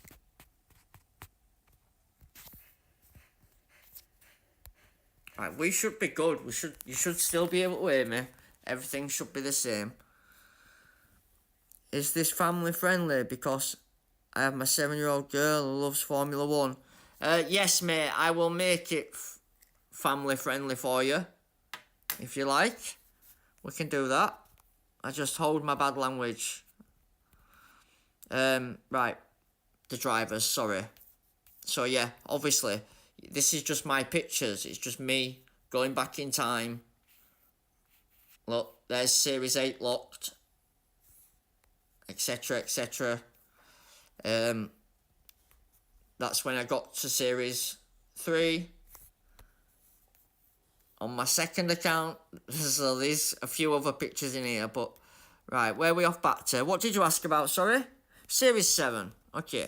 Right, we should be good. You should still be able to hear me. Everything should be the same. Is this family friendly? Because I have my 7-year-old girl who loves Formula 1. Yes, mate, I will make it family friendly for you. If you like. We can do that. I just hold my bad language. Right. The drivers, sorry. So yeah, obviously, this is just my pictures. It's just me going back in time. Look, there's Series 8 locked. Etc, etc. That's when I got to Series 3. On my second account, so there's a few other pictures in here, but... Right, where are we off back to? What did you ask about, sorry? Series 7, okay.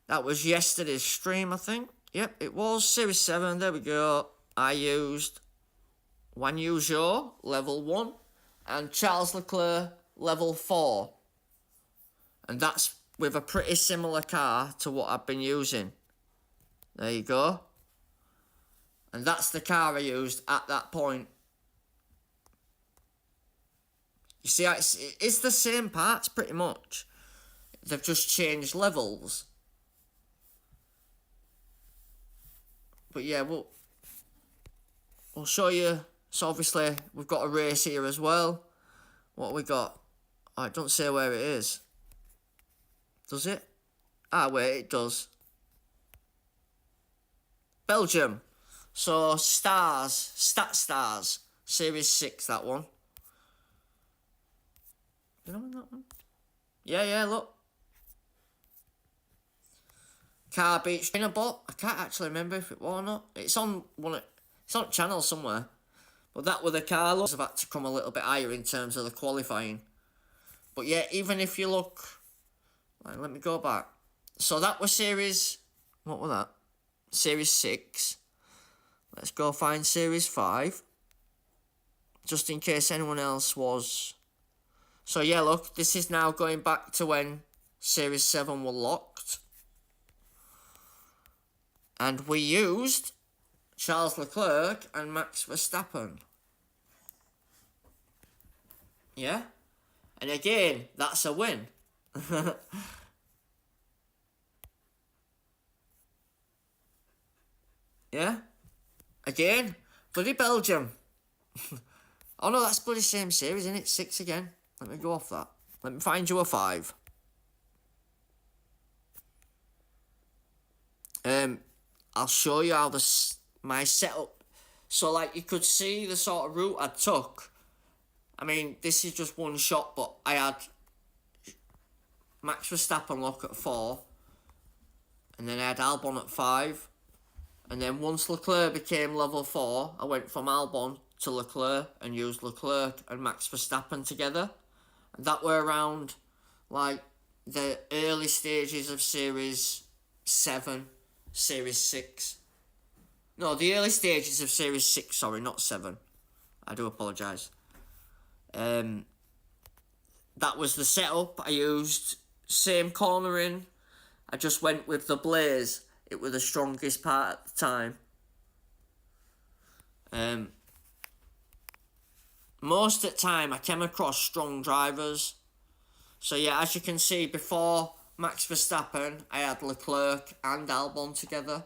That was yesterday's stream, I think. Yep, it was Series 7, there we go. I used Guan Yu Zhou, level 1, and Charles Leclerc, level 4. And that's with a pretty similar car to what I've been using. There you go. And that's the car I used at that point. You see, it's the same parts pretty much. They've just changed levels. But yeah, we'll show you. So obviously, we've got a race here as well. What have we got? Oh, it doesn't say where it is. Does it? Ah, wait, it does. Belgium. So, Stat Stars. Series 6, that one. You know that one? Yeah, look. Car Beach Dinnerbot. I can't actually remember if it was or not. It's on channel somewhere. But that were the car. I've had to come a little bit higher in terms of the qualifying. But yeah, even if you look... Right, let me go back. So that was series... What was that? Series 6. Let's go find Series 5. Just in case anyone else was... So yeah, look. This is now going back to when Series 7 were locked. And we used Charles Leclerc and Max Verstappen. Yeah? And again, that's a win. Yeah? Again, bloody Belgium. Oh no, that's bloody same series, isn't it? 6 again. Let me go off that. Let me find you a 5. I'll show you how my setup. So like you could see the sort of route I took. I mean, this is just one shot, but I had Max Verstappen lock at 4, and then I had Albon at 5, and then once Leclerc became level 4, I went from Albon to Leclerc and used Leclerc and Max Verstappen together, and that were around like the early stages of Series 7, Series 6. No, the early stages of Series 6, sorry, not 7. I do apologise. That was the setup I used. Same cornering. I just went with the Blaze. It was the strongest part at the time. Most of the time I came across strong drivers. So yeah, as you can see, before Max Verstappen, I had Leclerc and Albon together.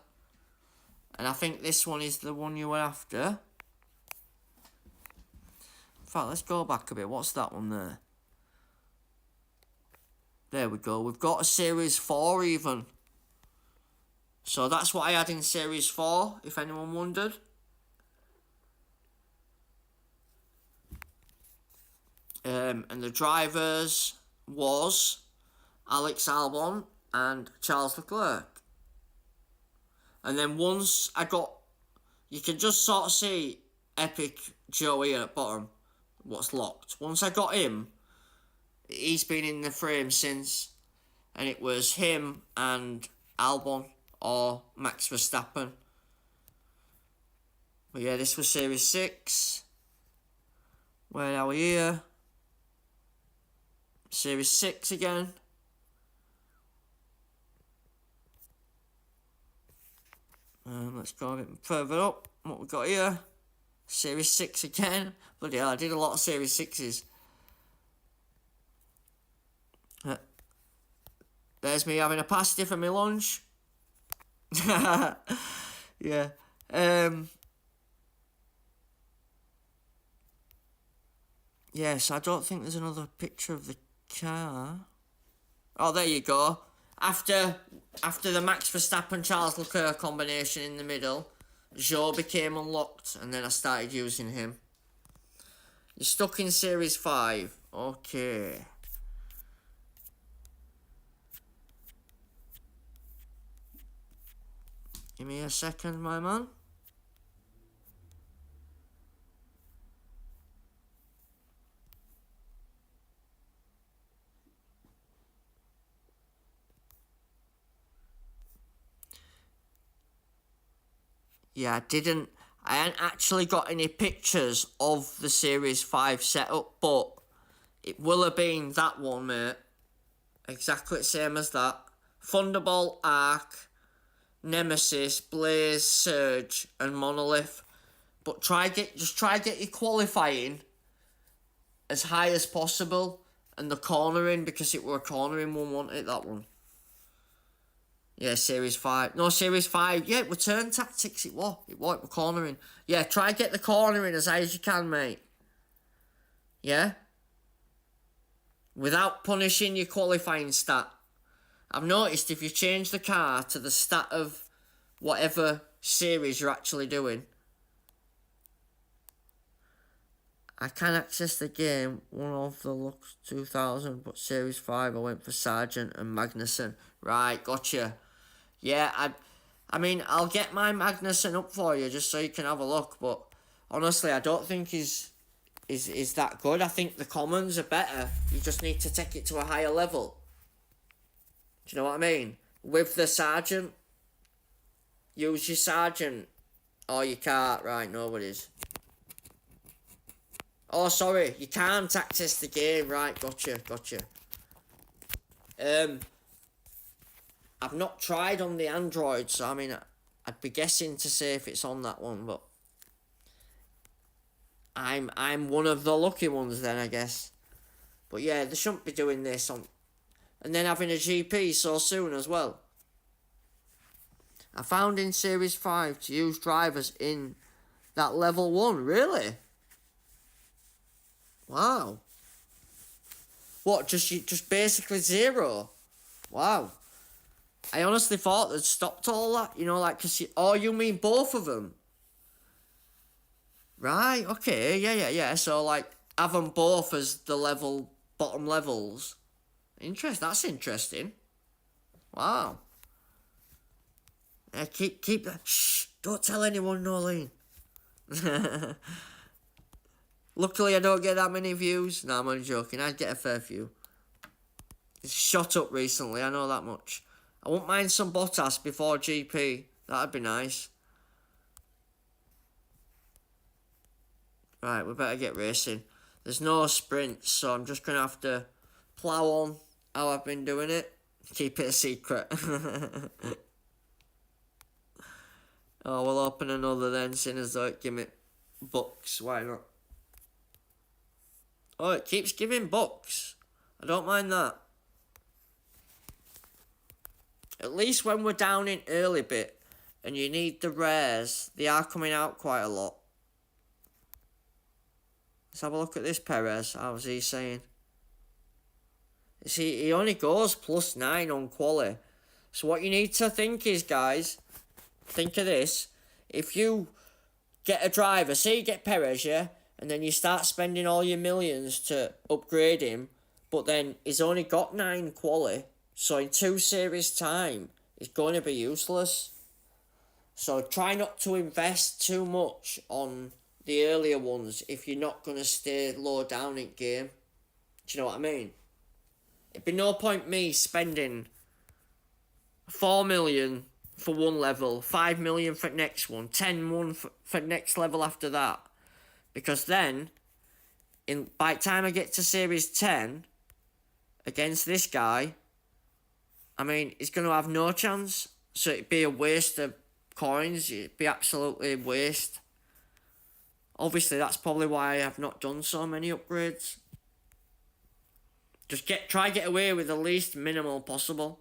And I think this one is the one you were after. In fact, let's go back a bit. What's that one there? There we go. We've got a Series 4 even. So that's what I had in Series 4, if anyone wondered. And the drivers was Alex Albon and Charles Leclerc. And then once I got... You can just sort of see Epic Joe here at bottom. What's locked. Once I got him, he's been in the frame since. And it was him and Albon or Max Verstappen. But yeah, this was Series 6. Where are we here? Series 6 again. Let's go a bit further up. What we got here? Series 6 again. Bloody hell, I did a lot of Series 6s. There's me having a pasty for my lunch. Yeah. Yes, I don't think there's another picture of the car. Oh, there you go. After the Max Verstappen Charles Leclerc combination in the middle, Joe became unlocked, and then I started using him. You're stuck in Series 5. Okay. Give me a second, my man. Yeah, I hadn't actually got any pictures of the Series 5 setup, but it will have been that one, mate. Exactly the same as that. Thunderbolt, Arc, Nemesis, Blaze, Surge, and Monolith. But just try get your qualifying as high as possible, and the cornering, because it were a cornering one, wasn't it, that one? Yeah, Series 5. No, Series 5. Yeah, it were turn tactics, it was. It were cornering. Yeah, try get the cornering as high as you can, mate. Yeah? Without punishing your qualifying stat. I've noticed if you change the car to the stat of whatever series you're actually doing, I can access the game, one of the Lux 2000, but Series 5 I went for Sargent and Magnussen. Right, gotcha. Yeah, I mean, I'll get my Magnussen up for you just so you can have a look, but honestly, I don't think he's that good. I think the commons are better. You just need to take it to a higher level. Do you know what I mean? With the Sergeant, use your Sergeant, or you can't. Right, nobody's. Oh, sorry, you can't access the game. Right, gotcha. I've not tried on the Android, so I mean, I'd be guessing to say if it's on that one, but I'm one of the lucky ones then, I guess. But yeah, they shouldn't be doing this on, and then having a GP so soon as well. I found in Series 5 to use drivers in that level 1, really? Wow. What, just basically 0? Wow. I honestly thought they'd stopped all that, you know, like, oh, you mean both of them? Right, okay, yeah. So, like, have them both as the bottom levels. That's interesting. Wow. Keep that. Shh, don't tell anyone, Nolene. Luckily, I don't get that many views. No, I'm only joking. I'd get a fair few. It's shot up recently, I know that much. I wouldn't mind some Bottas before GP. That'd be nice. Right, we better get racing. There's no sprints, so I'm just going to have to plough on how I've been doing it. Keep it a secret. Oh, we'll open another then, seeing as though it give me bucks. Why not? Oh, it keeps giving bucks. I don't mind that. At least when we're down in early bit and you need the rares, they are coming out quite a lot. Let's have a look at this Perez. How's he saying? See, he only goes +9 on quali. So what you need to think is, guys, think of this. If you get a driver, say you get Perez, yeah, and then you start spending all your millions to upgrade him, but then he's only got 9 quali, so in 2 series time, it's going to be useless. So try not to invest too much on the earlier ones if you're not going to stay low down in game. Do you know what I mean? It'd be no point me spending 4 million for one level, 5 million for next one, 10 for next level after that. Because then, by the time I get to Series 10, against this guy, I mean, he's going to have no chance. So it'd be a waste of coins. It'd be absolutely a waste. Obviously, that's probably why I have not done so many upgrades. Just try get away with the least minimal possible.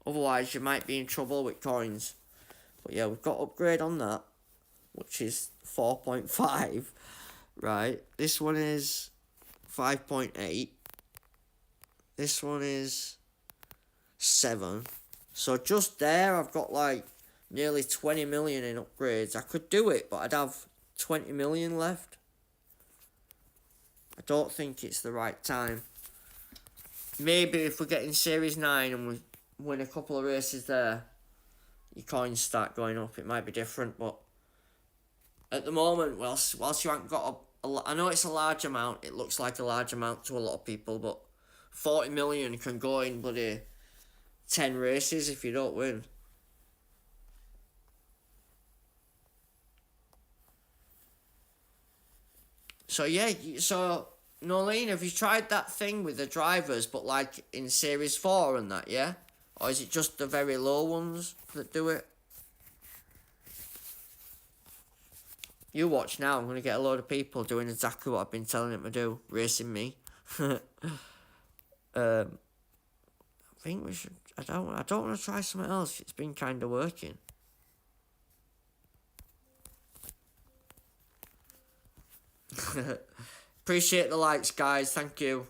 Otherwise, you might be in trouble with coins. But yeah, we've got upgrade on that, which is 4.5. Right, this one is 5.8. This one is 7. So just there, I've got like nearly 20 million in upgrades. I could do it, but I'd have 20 million left. I don't think it's the right time. Maybe if we're getting Series 9 and we win a couple of races there, your coins start going up. It might be different, but at the moment, whilst you haven't got I know it's a large amount. It looks like a large amount to a lot of people, but 40 million can go in bloody 10 races if you don't win. So yeah, so Nolene, have you tried that thing with the drivers, but like in Series 4 and that, yeah? Or is it just the very low ones that do it? You watch now, I'm going to get a load of people doing exactly what I've been telling them to do, racing me. I think we should, I don't want to try something else, it's been kind of working. Appreciate the likes, guys, thank you.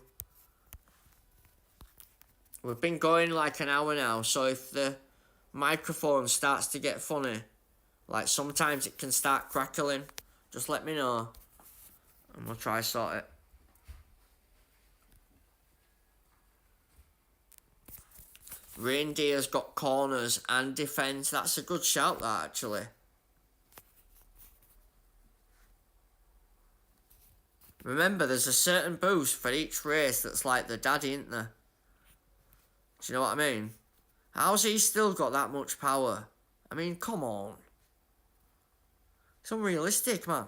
We've been going like an hour now, so if the microphone starts to get funny, like sometimes it can start crackling, just let me know and we'll try sort it. Reindeer's got corners and defence. That's a good shout, that, actually. Remember, there's a certain boost for each race that's like the daddy, isn't there? Do you know what I mean? How's he still got that much power? I mean, come on. It's unrealistic, man.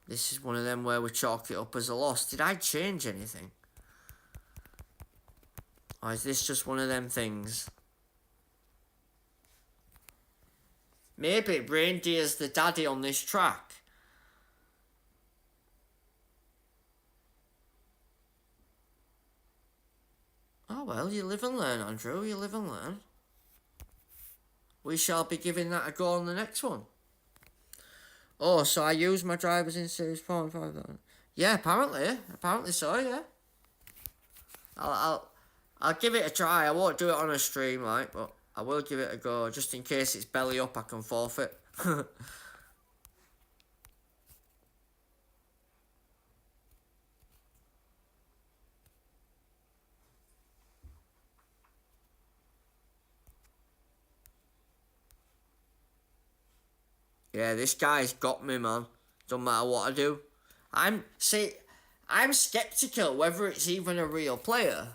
This is one of them where we chalk it up as a loss. Did I change anything? Or is this just one of them things? Maybe Reindeer's the daddy on this track. Oh well, you live and learn, Andrew, you live and learn. We shall be giving that a go on the next one. Oh, so I use my drivers in Series 4 and 5 then? Yeah, apparently so, yeah. I'll give it a try. I won't do it on a stream, like, but I will give it a go, just in case it's belly up, I can forfeit. Yeah, this guy's got me, man. Don't matter what I do. I'm skeptical whether it's even a real player.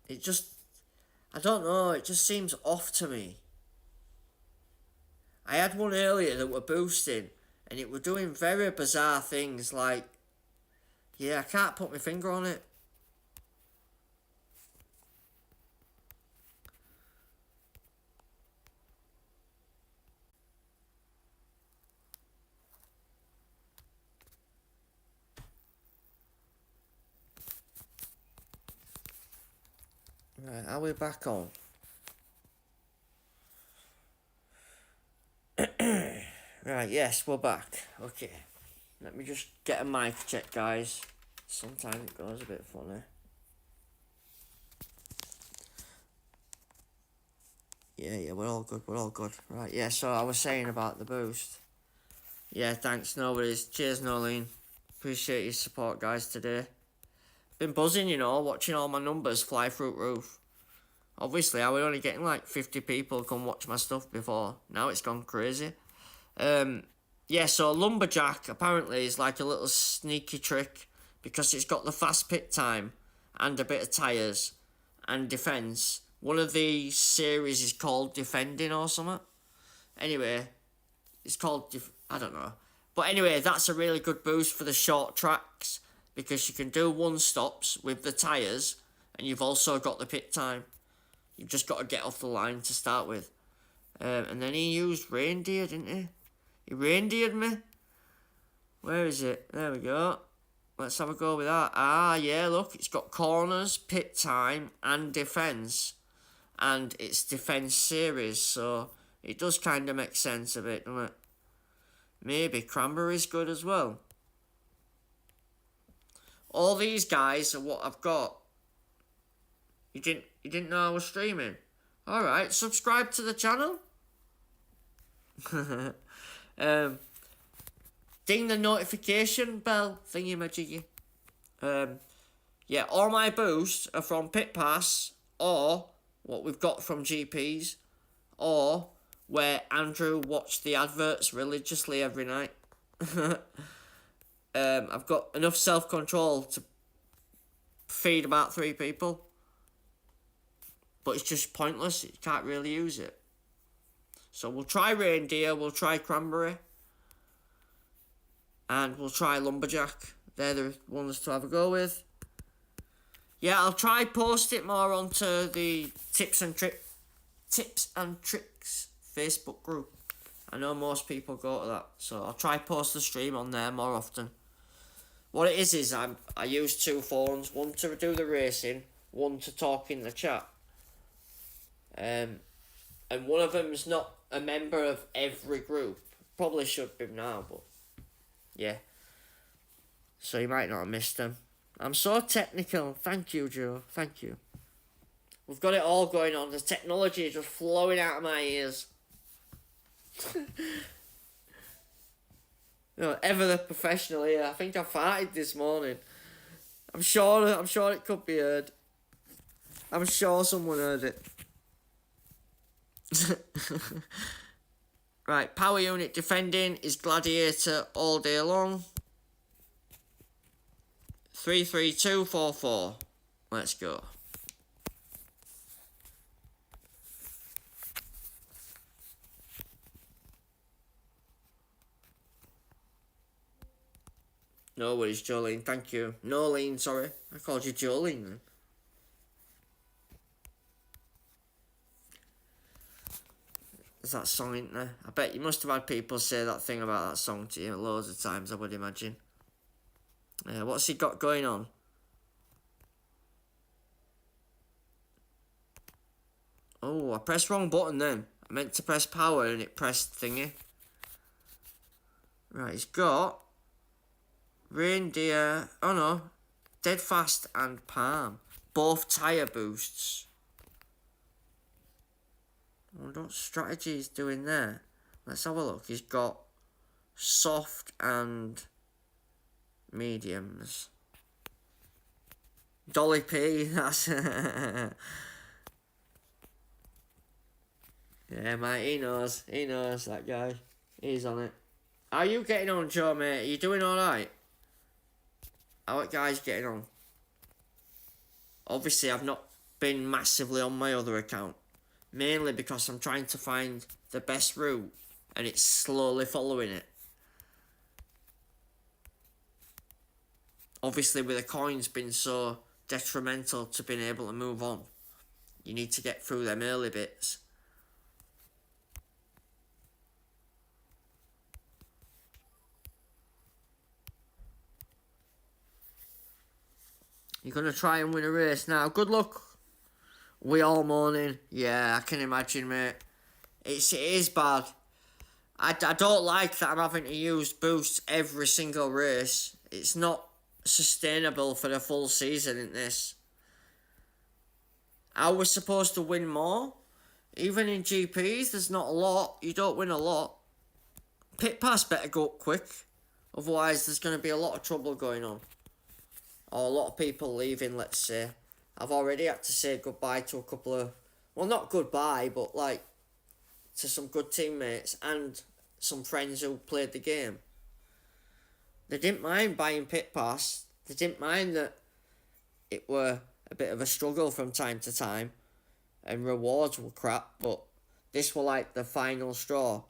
It just, I don't know, it just seems off to me. I had one earlier that were boosting, and it were doing very bizarre things, like, yeah, I can't put my finger on it. Right, are we back on? Right, yes, we're back. Okay. Let me just get a mic check, guys. Sometimes it goes a bit funny. Yeah, we're all good. Right, yeah, so I was saying about the boost. Yeah, thanks, no worries. Cheers, Nolene. Appreciate your support, guys, today. Been buzzing, you know, watching all my numbers fly through the roof. Obviously, I was only getting like 50 people come watch my stuff before. Now it's gone crazy. Yeah, so Lumberjack apparently is like a little sneaky trick because it's got the fast pit time and a bit of tyres and defence. One of the series is called Defending or something. Anyway, it's called, I don't know. But anyway, that's a really good boost for the short tracks because you can do one stops with the tyres and you've also got the pit time. You've just got to get off the line to start with. And then he used reindeer, didn't he? He reindeered me. Where is it? There we go. Let's have a go with that. Ah, yeah, look. It's got corners, pit time, and defence. And it's defence series, so it does kind of make sense a bit, doesn't it? Maybe Cranberry's good as well. All these guys are what I've got. You didn't know I was streaming? Alright, subscribe to the channel. Ding the notification bell thingy-majiggy. Yeah, all my boosts are from Pit Pass, or what we've got from GPs, or where Andrew watched the adverts religiously every night. I've got enough self-control to feed about 3 people. but it's just pointless. You can't really use it. So we'll try reindeer, we'll try cranberry, and we'll try lumberjack. They're the ones to have a go with. Yeah, I'll try post it more onto the tips and tricks Facebook group. I know most people go to that, so I'll try post the stream on there more often. What it is I use two phones, one to do the racing, one to talk in the chat. And one of them's not a member of every group. Probably should be now, but yeah. So you might not have missed them. I'm so technical. Thank you, Joe. Thank you. We've got it all going on. The technology is just flowing out of my ears. Ever the professional here. I think I farted this morning. I'm sure it could be heard. I'm sure someone heard it. Right, power unit defending is Gladiator all day long. 33244. Let's go. No worries, Jolene. Thank you. Nolene, sorry. I called you Jolene then. There's that song, isn't there? I bet you must have had people say that thing about that song to you loads of times, I would imagine. What's he got going on? Oh, I pressed wrong button then. I meant to press power and it pressed thingy. Right, he's got reindeer. Oh no, dead fast and palm. Both tyre boosts. I wonder what strategy he's doing there. Let's have a look. He's got soft and mediums. Dolly P, that's yeah, mate, he knows, that guy. He's on it. How are you getting on, Joe, mate? Are you doing alright? How are guys getting on? Obviously, I've not been massively on my other account. Mainly because I'm trying to find the best route, and it's slowly following it. Obviously, with the coins being so detrimental to being able to move on, you need to get through them early bits. You're going to try and win a race now. Good luck. We all mourning. Yeah, I can imagine, mate. It is bad. I don't like that I'm having to use boosts every single race. It's not sustainable for the full season in this. I was supposed to win more. Even in GPs, there's not a lot. You don't win a lot. Pit pass better go up quick. Otherwise, there's going to be a lot of trouble going on. Or a lot of people leaving, let's say. I've already had to say goodbye to a couple of... Well, not goodbye, but like... to some good teammates and some friends who played the game. They didn't mind buying pit pass. They didn't mind that it were a bit of a struggle from time to time. And rewards were crap, but this were like the final straw.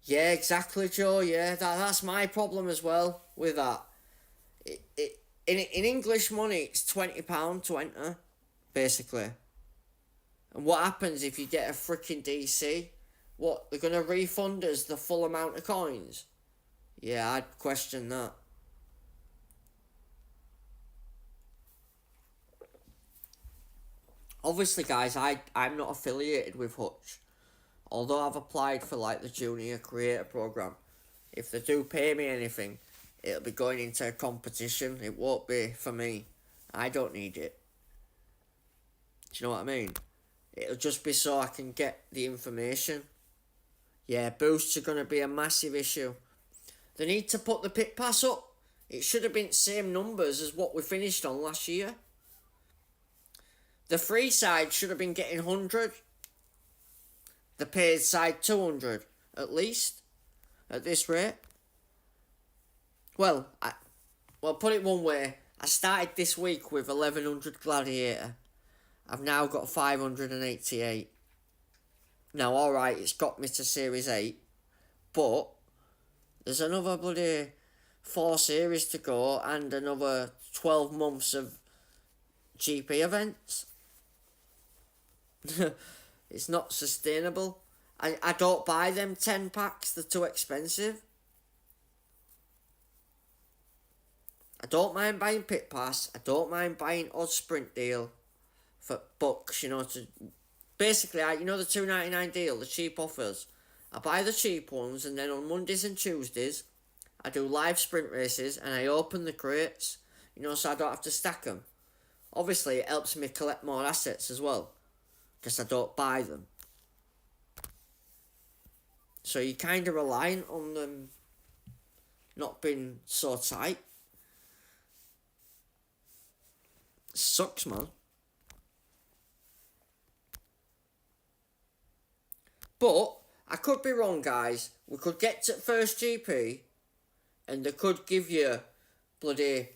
Yeah, exactly, Joe. Yeah, that's my problem as well with that. In English money, it's £20 to enter, basically. And what happens if you get a freaking DC? What, they're going to refund us the full amount of coins? Yeah, I'd question that. Obviously, guys, I'm not affiliated with Hutch. Although I've applied for like the Junior Creator Program. If they do pay me anything, it'll be going into a competition. It won't be for me. I don't need it. Do you know what I mean? It'll just be so I can get the information. Yeah, boosts are going to be a massive issue. They need to put the pit pass up. It should have been the same numbers as what we finished on last year. The free side should have been getting 100. The paid side 200, at least, at this rate. Well, Well, put it one way. I started this week with 1100 Gladiator. I've now got 588. Now, alright, it's got me to Series 8. But there's another bloody 4 series to go and another 12 months of GP events. It's not sustainable. I don't buy them 10 packs, they're too expensive. I don't mind buying Pit Pass, I don't mind buying odd sprint deal for bucks, you know, to basically, you know the $2.99 deal, the cheap offers. I buy the cheap ones and then on Mondays and Tuesdays I do live sprint races and I open the crates, you know, so I don't have to stack them. Obviously it helps me collect more assets as well, because I don't buy them. So you're kind of reliant on them not being so tight. Sucks, man. But I could be wrong, guys. We could get to first GP and they could give you bloody,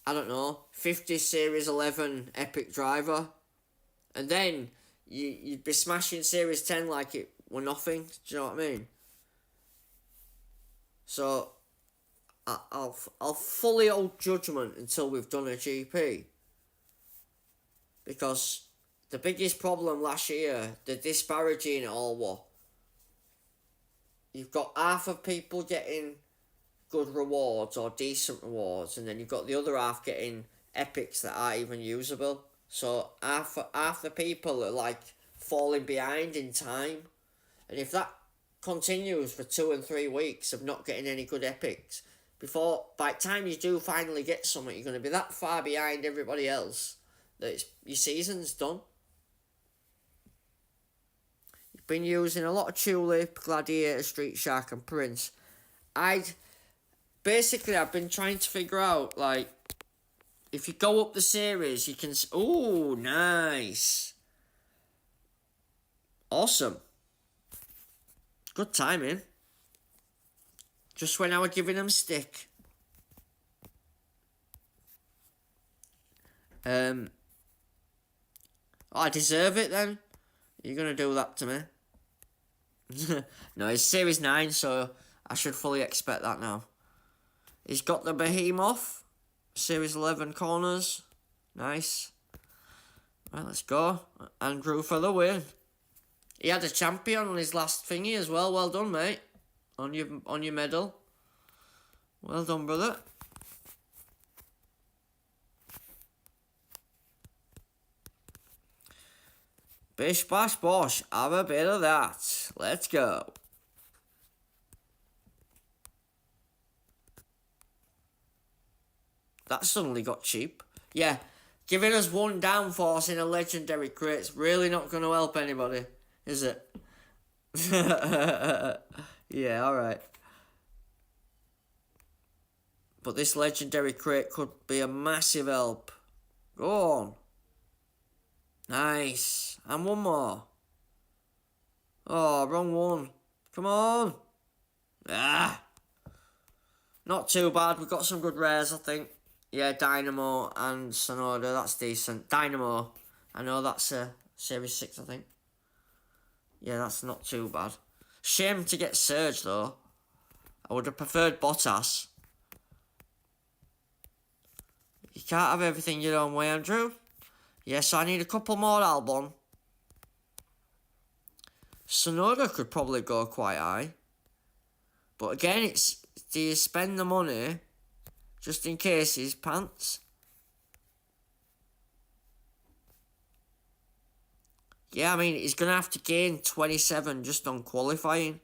I don't know, 50 Series 11 Epic Driver. And then you'd be smashing Series 10 like it were nothing. Do you know what I mean? So I'll fully hold judgment until we've done a GP. Because the biggest problem last year, the disparity in it all was, you've got half of people getting good rewards or decent rewards, and then you've got the other half getting epics that aren't even usable. So half the people are like falling behind in time. And if that continues for 2 and 3 weeks of not getting any good epics, by the time you do finally get something, you're going to be that far behind everybody else that your season's done. You've been using a lot of Tulip, Gladiator, Street Shark and Prince. I've been trying to figure out, like, if you go up the series, you can... Ooh, nice. Awesome. Good timing. Just when I was giving them stick. I deserve it then? You're going to do that to me? No, it's Series 9, so I should fully expect that now. He's got the Behemoth. Series 11 corners. Nice. Right, let's go. Andrew for the win. He had a champion on his last thingy as well. Well done, mate. On your medal. Well done, brother. Bish bash bosh, have a bit of that. Let's go. That suddenly got cheap. Yeah, giving us one downforce in a legendary crate's really not going to help anybody, is it? Yeah, alright. But this legendary crate could be a massive help. Go on. Nice. And one more. Oh, wrong one. Come on. Ah. Not too bad. We've got some good rares, I think. Yeah, Dynamo and Sonoda. That's decent. Dynamo. I know that's Series 6, I think. Yeah, that's not too bad. Shame to get Surge, though. I would have preferred Bottas. You can't have everything your own way, Andrew. Yes, I need a couple more Albon. Sonoda could probably go quite high. But again, it's, do you spend the money just in case his pants? Yeah, I mean, he's going to have to gain 27 just on qualifying.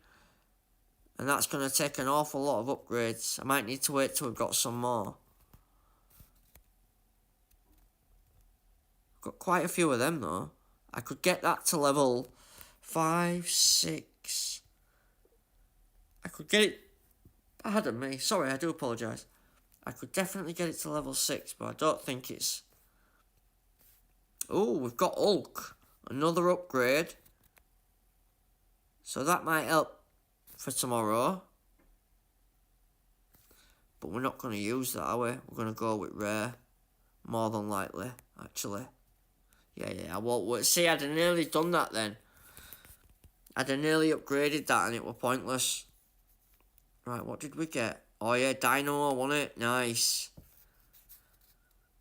And that's going to take an awful lot of upgrades. I might need to wait till we've got some more. Got quite a few of them though. I could get that to level 5, 6. I could get it... Pardon me. Sorry, I do apologise. I could definitely get it to level 6, but I don't think it's... Oh, we've got Hulk. Another upgrade. So that might help for tomorrow. But we're not going to use that, are we? We're going to go with rare. More than likely, actually. Yeah, I won't. See, I'd have nearly done that then. I'd have nearly upgraded that and it were pointless. Right, what did we get? Oh yeah, Dino, wasn't it? Nice.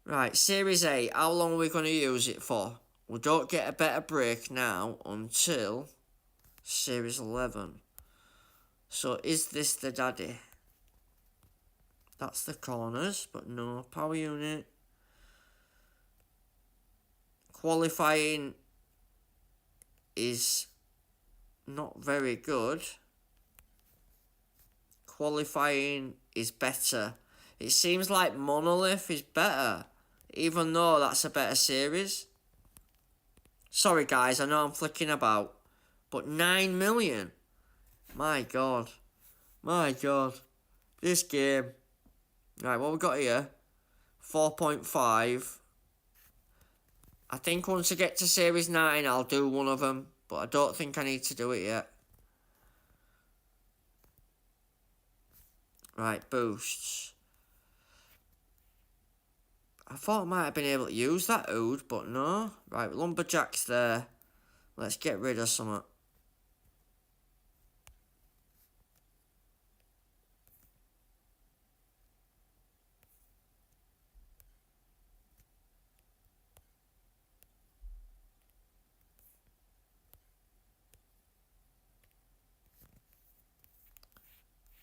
Right, Series 8, how long are we going to use it for? We don't get a better break now until Series 11. So is this the daddy? That's the corners, but no power unit. Qualifying is not very good. Qualifying is better. It seems like Monolith is better, even though that's a better series. Sorry guys, I know I'm flicking about, but 9 million. My God. My God. This game. Right, what we got here? 4.5. I think once I get to Series 9, I'll do one of them, but I don't think I need to do it yet. Right, boosts. I thought I might have been able to use that Oud, but no. Right, Lumberjack's there. Let's get rid of some.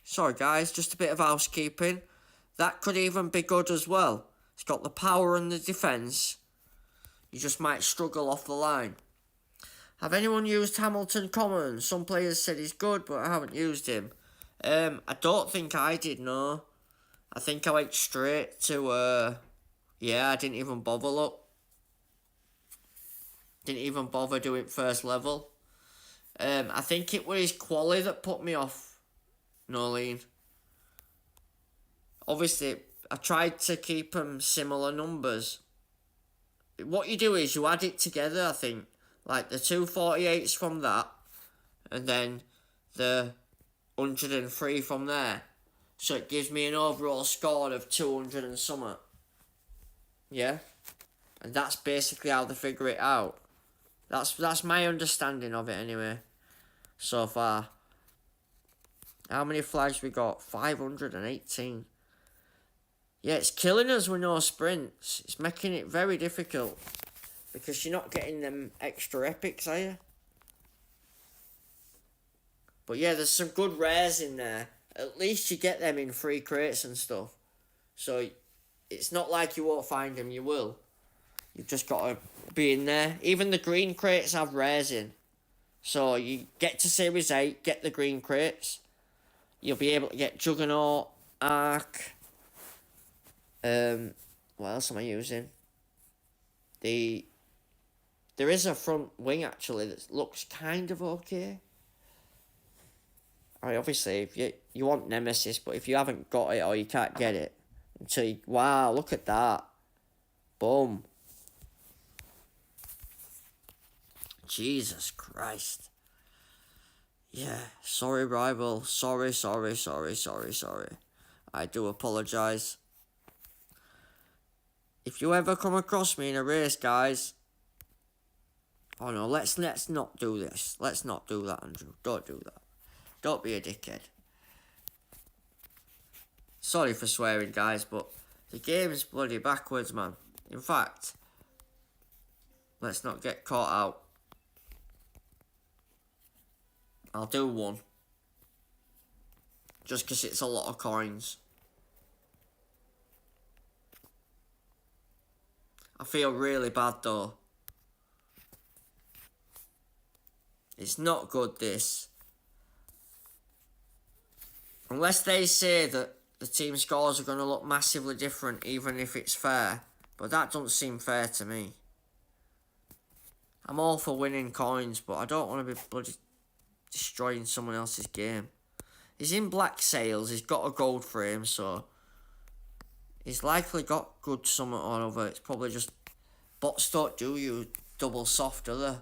Sorry guys, just a bit of housekeeping. That could even be good as well. It's got the power and the defence. You just might struggle off the line. Have anyone used Hamilton Commons? Some players said he's good, but I haven't used him. I don't think I did, no. I think I went straight to, yeah, I didn't even bother, look. Didn't even bother doing first level. I think it was his quality that put me off. Nolene. Obviously, I tried to keep them similar numbers. What you do is you add it together, I think. Like the 248s from that, and then the 103 from there. So it gives me an overall score of 200 and something. Yeah? And that's basically how they figure it out. That's my understanding of it anyway. So far. How many flags we got? 518. Yeah, it's killing us with no sprints. It's making it very difficult. Because you're not getting them extra epics, are you? But yeah, there's some good rares in there. At least you get them in free crates and stuff. So it's not like you won't find them, you will. You've just got to be in there. Even the green crates have rares in. So you get to Series 8, get the green crates. You'll be able to get Juggernaut, Arc. What else am I using? There is a front wing actually that looks kind of okay. I mean, obviously, if you want Nemesis, but if you haven't got it or you can't get it until you... Wow, look at that. Boom. Jesus Christ. Yeah, sorry, rival. Sorry. I do apologise. If you ever come across me in a race, guys... Oh no, let's not do this. Let's not do that, Andrew. Don't do that. Don't be a dickhead. Sorry for swearing, guys, but the game's bloody backwards, man. In fact, let's not get caught out. I'll do one. Just because it's a lot of coins. I feel really bad, though. It's not good, this. Unless they say that the team scores are going to look massively different, even if it's fair. But that doesn't seem fair to me. I'm all for winning coins, but I don't want to be bloody destroying someone else's game. He's in black sails, he's got a gold frame, so... He's likely got good something or other. It's probably just... Bots don't do you double soft, do they?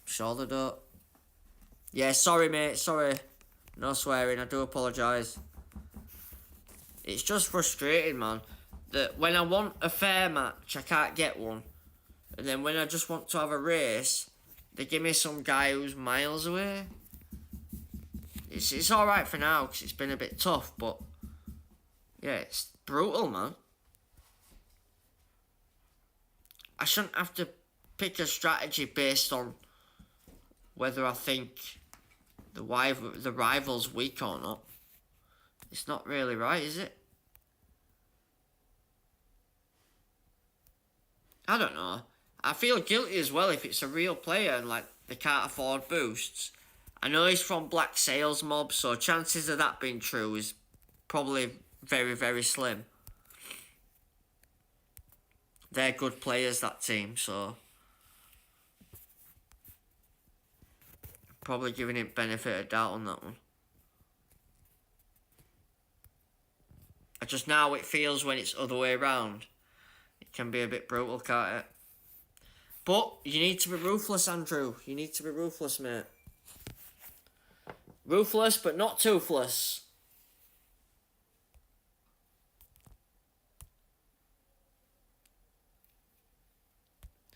Sure they don't. Yeah, sorry mate, sorry. No swearing, I do apologise. It's just frustrating, man, that when I want a fair match, I can't get one. And then when I just want to have a race, they give me some guy who's miles away. It's alright for now, because it's been a bit tough, but yeah, it's brutal, man. I shouldn't have to pick a strategy based on whether I think the rival's weak or not. It's not really right, is it? I don't know. I feel guilty as well if it's a real player and like they can't afford boosts. I know he's from Black Sales Mob, so chances of that being true is probably very, very slim. They're good players, that team, so probably giving it benefit of doubt on that one. I just know how it feels when it's other way around. It can be a bit brutal, can't it? But you need to be ruthless, Andrew. You need to be ruthless, mate. Ruthless, but not toothless.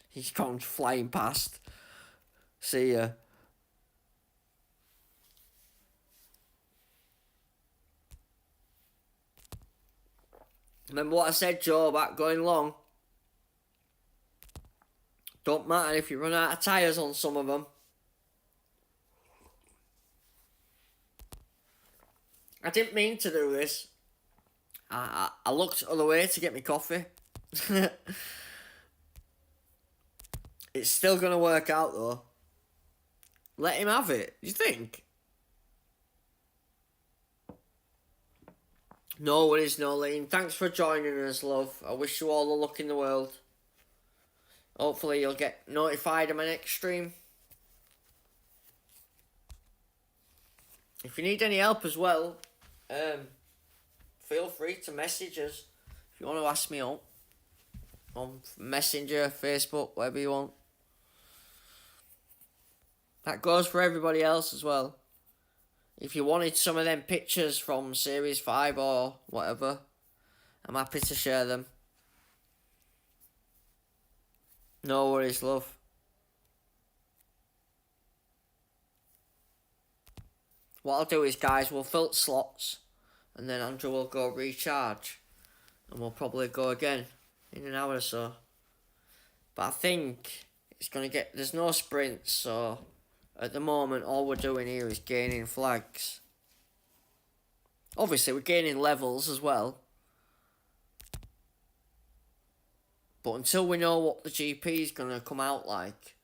He's gone flying past. See ya. Remember what I said, Joe, about going long? Don't matter if you run out of tyres on some of them. I didn't mean to do this. I looked the other way to get my coffee. It's still going to work out, though. Let him have it, you think? No worries, Nolene. Thanks for joining us, love. I wish you all the luck in the world. Hopefully you'll get notified of my next stream. If you need any help as well, feel free to message us. If you want to ask me out on Messenger, Facebook, whatever you want. That goes for everybody else as well. If you wanted some of them pictures from Series 5 or whatever, I'm happy to share them. No worries, love. What I'll do is, guys, we'll fill slots, and then Andrew will go recharge, and we'll probably go again in an hour or so. But I think it's going to get... There's no sprints, so at the moment all we're doing here is gaining flags. Obviously we're gaining levels as well. But until we know what the GP is going to come out like,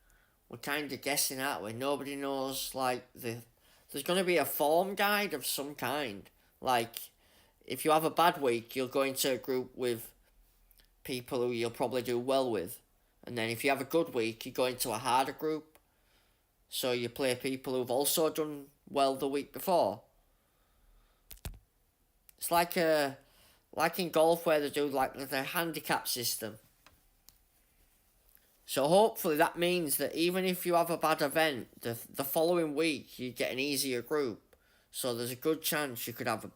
we're kind of guessing, aren't we? Nobody knows, like, there's going to be a form guide of some kind. Like, if you have a bad week, you'll go into a group with people who you'll probably do well with. And then if you have a good week, you go into a harder group. So you play people who've also done well the week before. It's like in golf where they do like the handicap system. So hopefully that means that even if you have a bad event, the following week you get an easier group. So there's a good chance you could have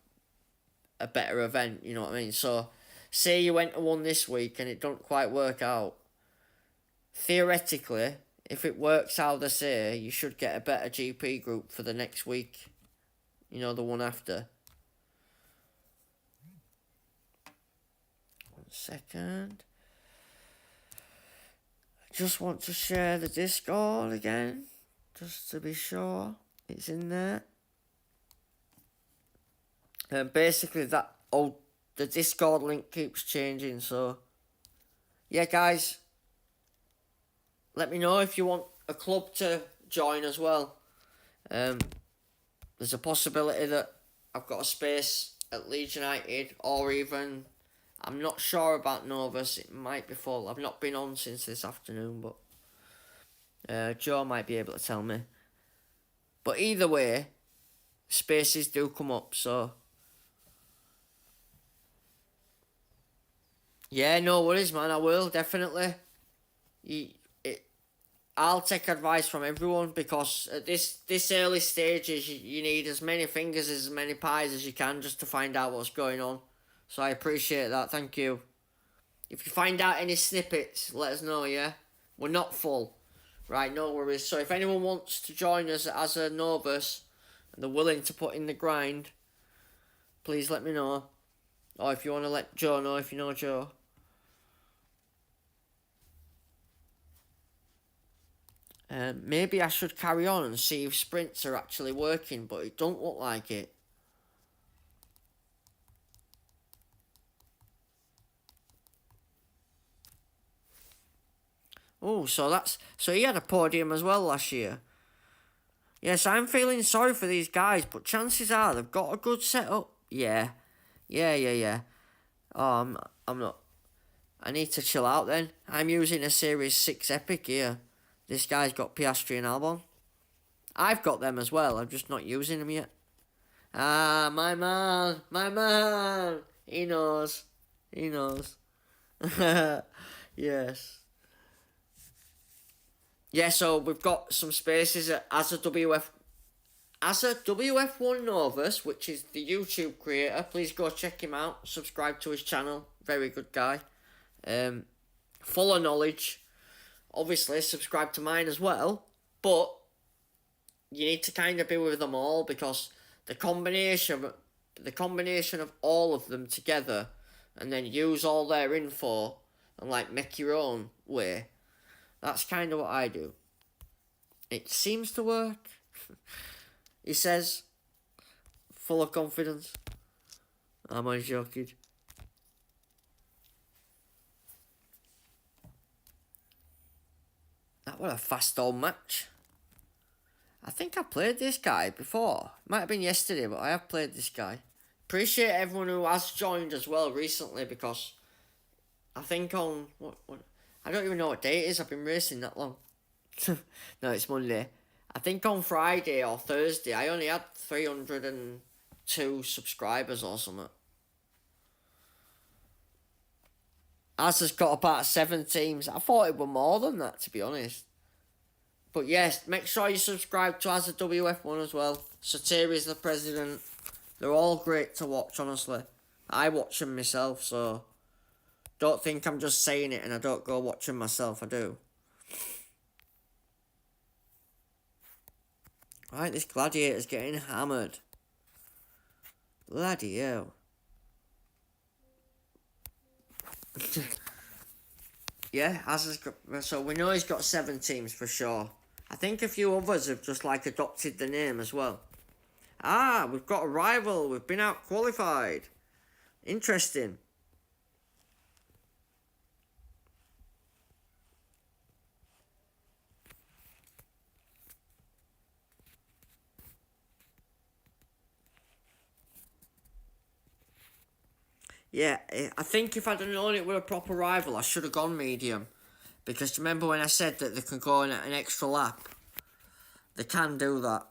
a better event, you know what I mean? So say you went to one this week and it don't quite work out. Theoretically, if it works how they say, you should get a better GP group for the next week. You know, the one after. 1 second. Just want to share the Discord again, just to be sure it's in there. And basically the Discord link keeps changing, so yeah, guys, let me know if you want a club to join as well. There's a possibility that I've got a space at Leeds United, or even... I'm not sure about Novus, it might be full. I've not been on since this afternoon, but Joe might be able to tell me. But either way, spaces do come up, so... Yeah, no worries, man, I will, definitely. I'll take advice from everyone, because at this early stages, you need as many fingers, as many pies as you can, just to find out what's going on. So I appreciate that, thank you. If you find out any snippets, let us know, yeah? We're not full. Right, no worries. So if anyone wants to join us as a novice and they're willing to put in the grind, please let me know. Or if you want to let Joe know, if you know Joe. Maybe I should carry on and see if sprints are actually working, but it don't look like it. Oh, so he had a podium as well last year. Yes, I'm feeling sorry for these guys, but chances are they've got a good setup. Yeah. Oh, I'm not. I need to chill out then. I'm using a Series 6 Epic here. This guy's got Piastri and Albon. I've got them as well, I'm just not using them yet. Ah, my man. He knows. Yes. Yeah, so we've got some spaces as a WF1 Novus, which is the YouTube creator. Please go check him out. Subscribe to his channel. Very good guy. Full of knowledge. Obviously, subscribe to mine as well. But you need to kind of be with them all, because the combination of all of them together, and then use all their info and like make your own way. That's kind of what I do. It seems to work. He says, full of confidence. I'm only joking. That was a fast old match. I think I played this guy before. Might have been yesterday, but I have played this guy. Appreciate everyone who has joined as well recently, because I think on what I don't even know what day it is. I've been racing that long. No, it's Monday. I think on Friday or Thursday I only had 302 subscribers or something. As has got about 7 teams. I thought it were more than that, to be honest. But yes, make sure you subscribe to As a WF1 as well. Satiri's the president. They're all great to watch, honestly. I watch them myself, so don't think I'm just saying it and I don't go watch them myself. I do. Right, this Gladiator's getting hammered. Bloody hell. Yeah, so we know he's got 7 teams for sure. I think a few others have just like adopted the name as well. Ah, we've got a rival. We've been out qualified. Interesting. Yeah, I think if I'd have known it were a proper rival, I should have gone medium. Because remember when I said that they can go on an extra lap? They can do that.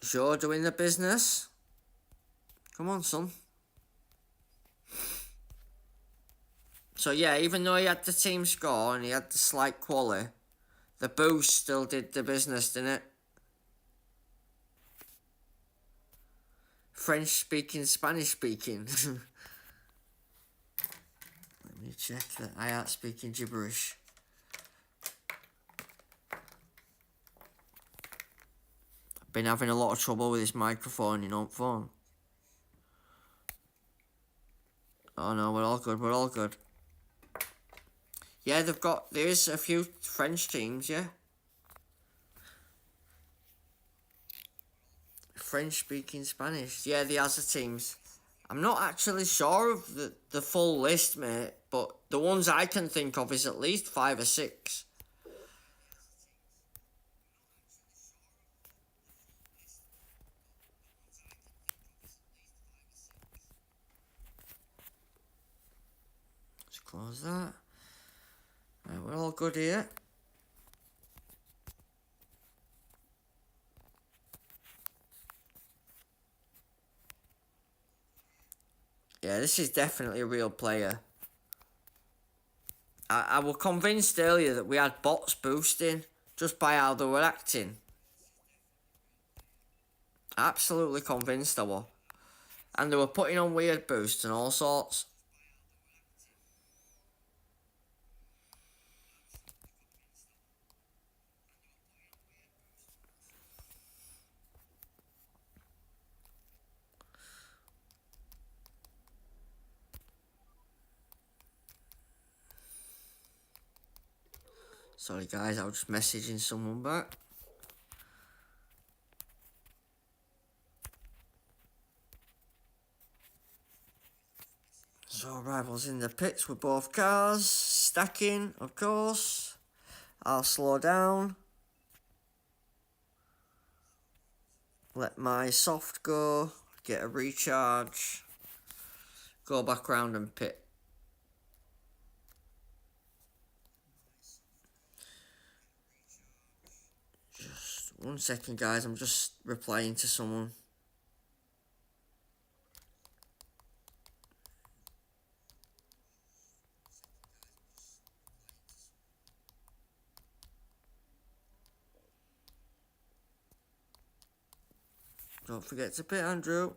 Sure, doing the business. Come on, son. So yeah, even though he had the team score and he had the slight quali, the boost still did the business, didn't it? French speaking, Spanish speaking. Let me check that I aren't speaking gibberish. I've been having a lot of trouble with this microphone, phone. Oh no, we're all good. Yeah, there is a few French teams, yeah. French speaking Spanish. Yeah, the other teams. I'm not actually sure of the full list, mate, but the ones I can think of is at least 5 or 6. Let's close that. Right, we're all good here. Yeah, this is definitely a real player. I was convinced earlier that we had bots boosting, just by how they were acting. Absolutely convinced I was. And they were putting on weird boosts and all sorts. Sorry guys, I was just messaging someone back. So rivals in the pits with both cars, stacking of course. I'll slow down. Let my soft go, get a recharge, go back round and pit. Just 1 second guys, I'm just replying to someone. Don't forget to pit, Andrew.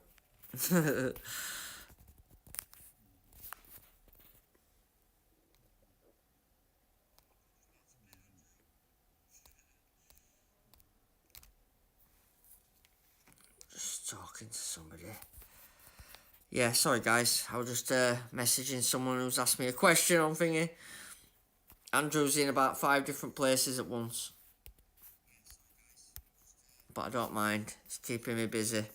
Just talking to somebody. Yeah, sorry guys, I was just messaging someone who's asked me a question on thingy. Andrew's in about 5 different places at once. But I don't mind, it's keeping me busy.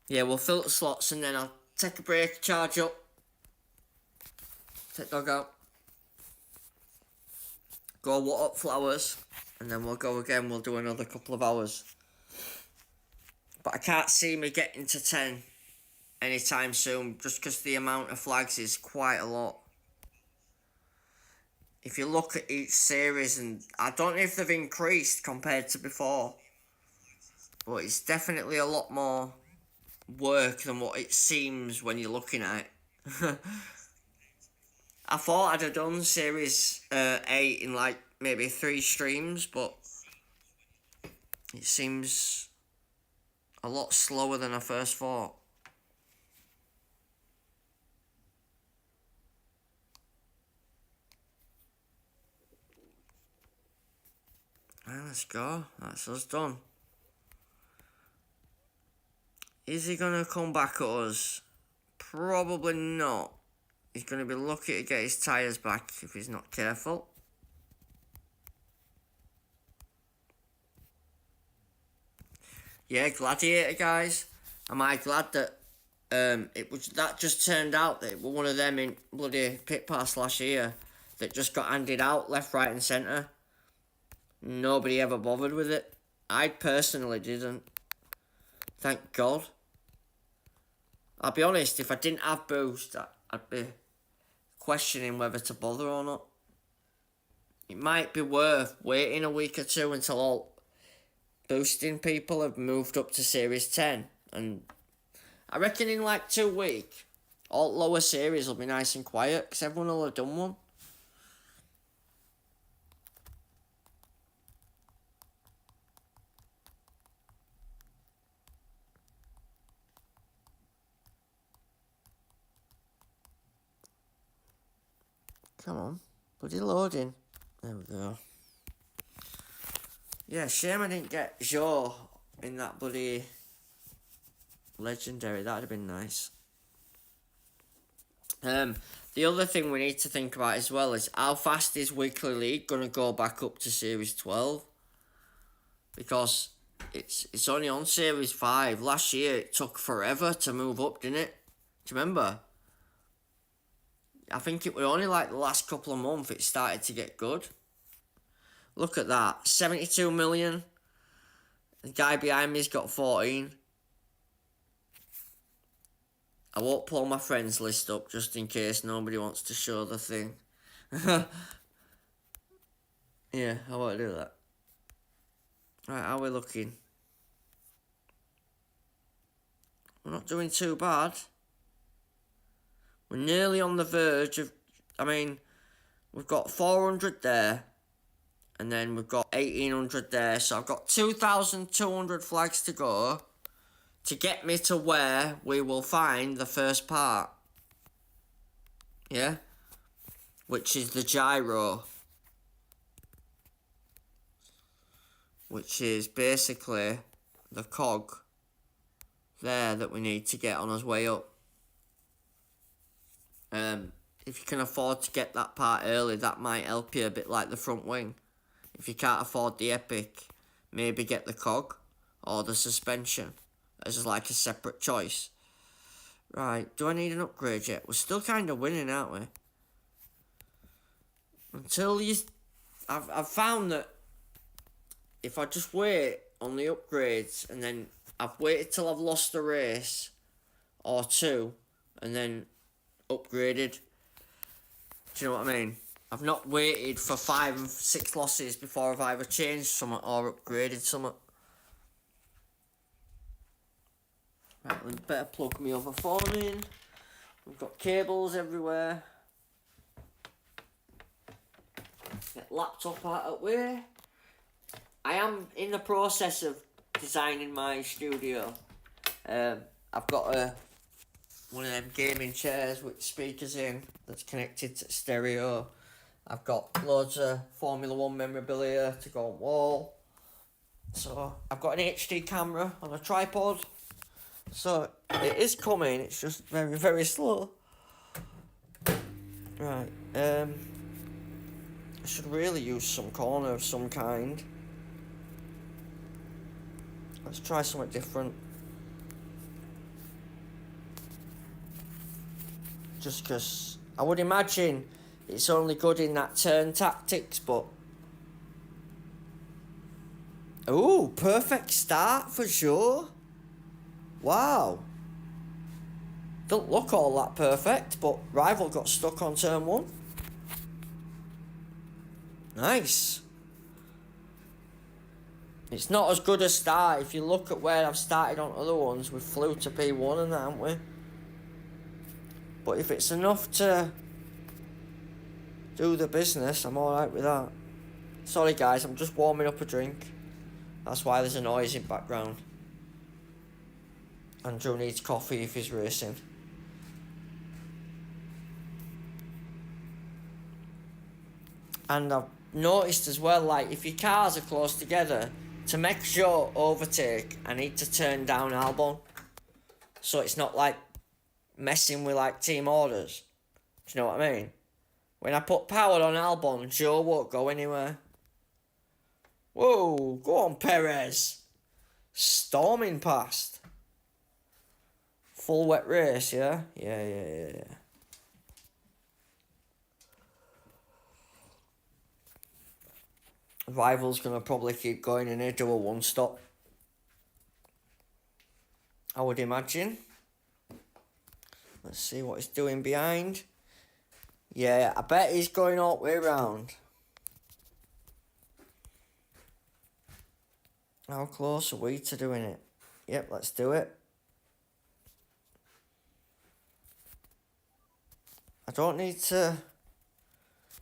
Yeah, we'll filter slots and then I'll take a break, charge up, take dog out, go water up flowers, and then we'll go again, we'll do another couple of hours. But I can't see me getting to 10 anytime soon, just because the amount of flags is quite a lot. If you look at each series, and I don't know if they've increased compared to before, but it's definitely a lot more work than what it seems when you're looking at it. I thought I'd have done series 8 in like maybe 3 streams, but it seems a lot slower than I first thought. Right, let's go. That's us done. Is he going to come back at us? Probably not. He's going to be lucky to get his tyres back if he's not careful. Yeah, Gladiator guys. Am I glad that that just turned out that it was one of them in bloody pit pass last year that just got handed out left, right and centre. Nobody ever bothered with it. I personally didn't. Thank God. I'll be honest, if I didn't have boost, I'd be questioning whether to bother or not. It might be worth waiting a week or two until all boosting people have moved up to Series 10. And I reckon in like 2 weeks, all lower series will be nice and quiet because everyone will have done one. Come on, bloody loading. There we go. Yeah, shame I didn't get Joe in that bloody legendary. That'd have been nice. The other thing we need to think about as well is how fast is Weekly League going to go back up to Series 12? Because it's only on Series 5. Last year it took forever to move up, didn't it? Do you remember? I think it was only like the last couple of months it started to get good. Look at that. 72 million. The guy behind me's got 14. I won't pull my friends list up just in case nobody wants to show the thing. Yeah, I won't do that. Right, how are we looking? We're not doing too bad. We're nearly on the verge of... I mean, we've got 400 there. And then we've got 1800 there. So I've got 2,200 flags to go to get me to where we will find the first part. Yeah? Which is the gyro. Which is basically the cog there that we need to get on our way up. If you can afford to get that part early, that might help you a bit like the front wing. If you can't afford the Epic, maybe get the cog or the suspension as like a separate choice. Right, do I need an upgrade yet? We're still kind of winning, aren't we? Until you... I've found that if I just wait on the upgrades and then I've waited till I've lost a race or two and then upgraded. Do you know what I mean? I've not waited for 5 and 6 losses before I've either changed something or upgraded something. Right, we better plug my other phone in. We've got cables everywhere. Get laptop out of the way. I am in the process of designing my studio. I've got one of them gaming chairs with speakers in that's connected to stereo. I've got loads of Formula 1 memorabilia to go on wall. So I've got an HD camera on a tripod. So it is coming, it's just very, very slow. Right, I should really use some corner of some kind. Let's try something different. Just because I would imagine it's only good in that turn tactics, but... Ooh, perfect start for sure. Wow. Don't look all that perfect, but rival got stuck on turn 1. Nice. It's not as good a start. If you look at where I've started on other ones, we flew to P1 and that, haven't we? But if it's enough to do the business, I'm alright with that. Sorry guys, I'm just warming up a drink. That's why there's a noise in background. Andrew needs coffee if he's racing. And I've noticed as well, like, if your cars are close together, to make sure overtake, I need to turn down Albon. So it's not like messing with like team orders. Do you know what I mean? When I put power on Albon, Joe won't go anywhere. Whoa, go on Perez. Storming past. Full wet race, yeah? Yeah. Rival's gonna probably keep going in here, do a one stop. I would imagine. Let's see what he's doing behind. Yeah, I bet he's going all the way around. How close are we to doing it? Yep, let's do it. I don't need to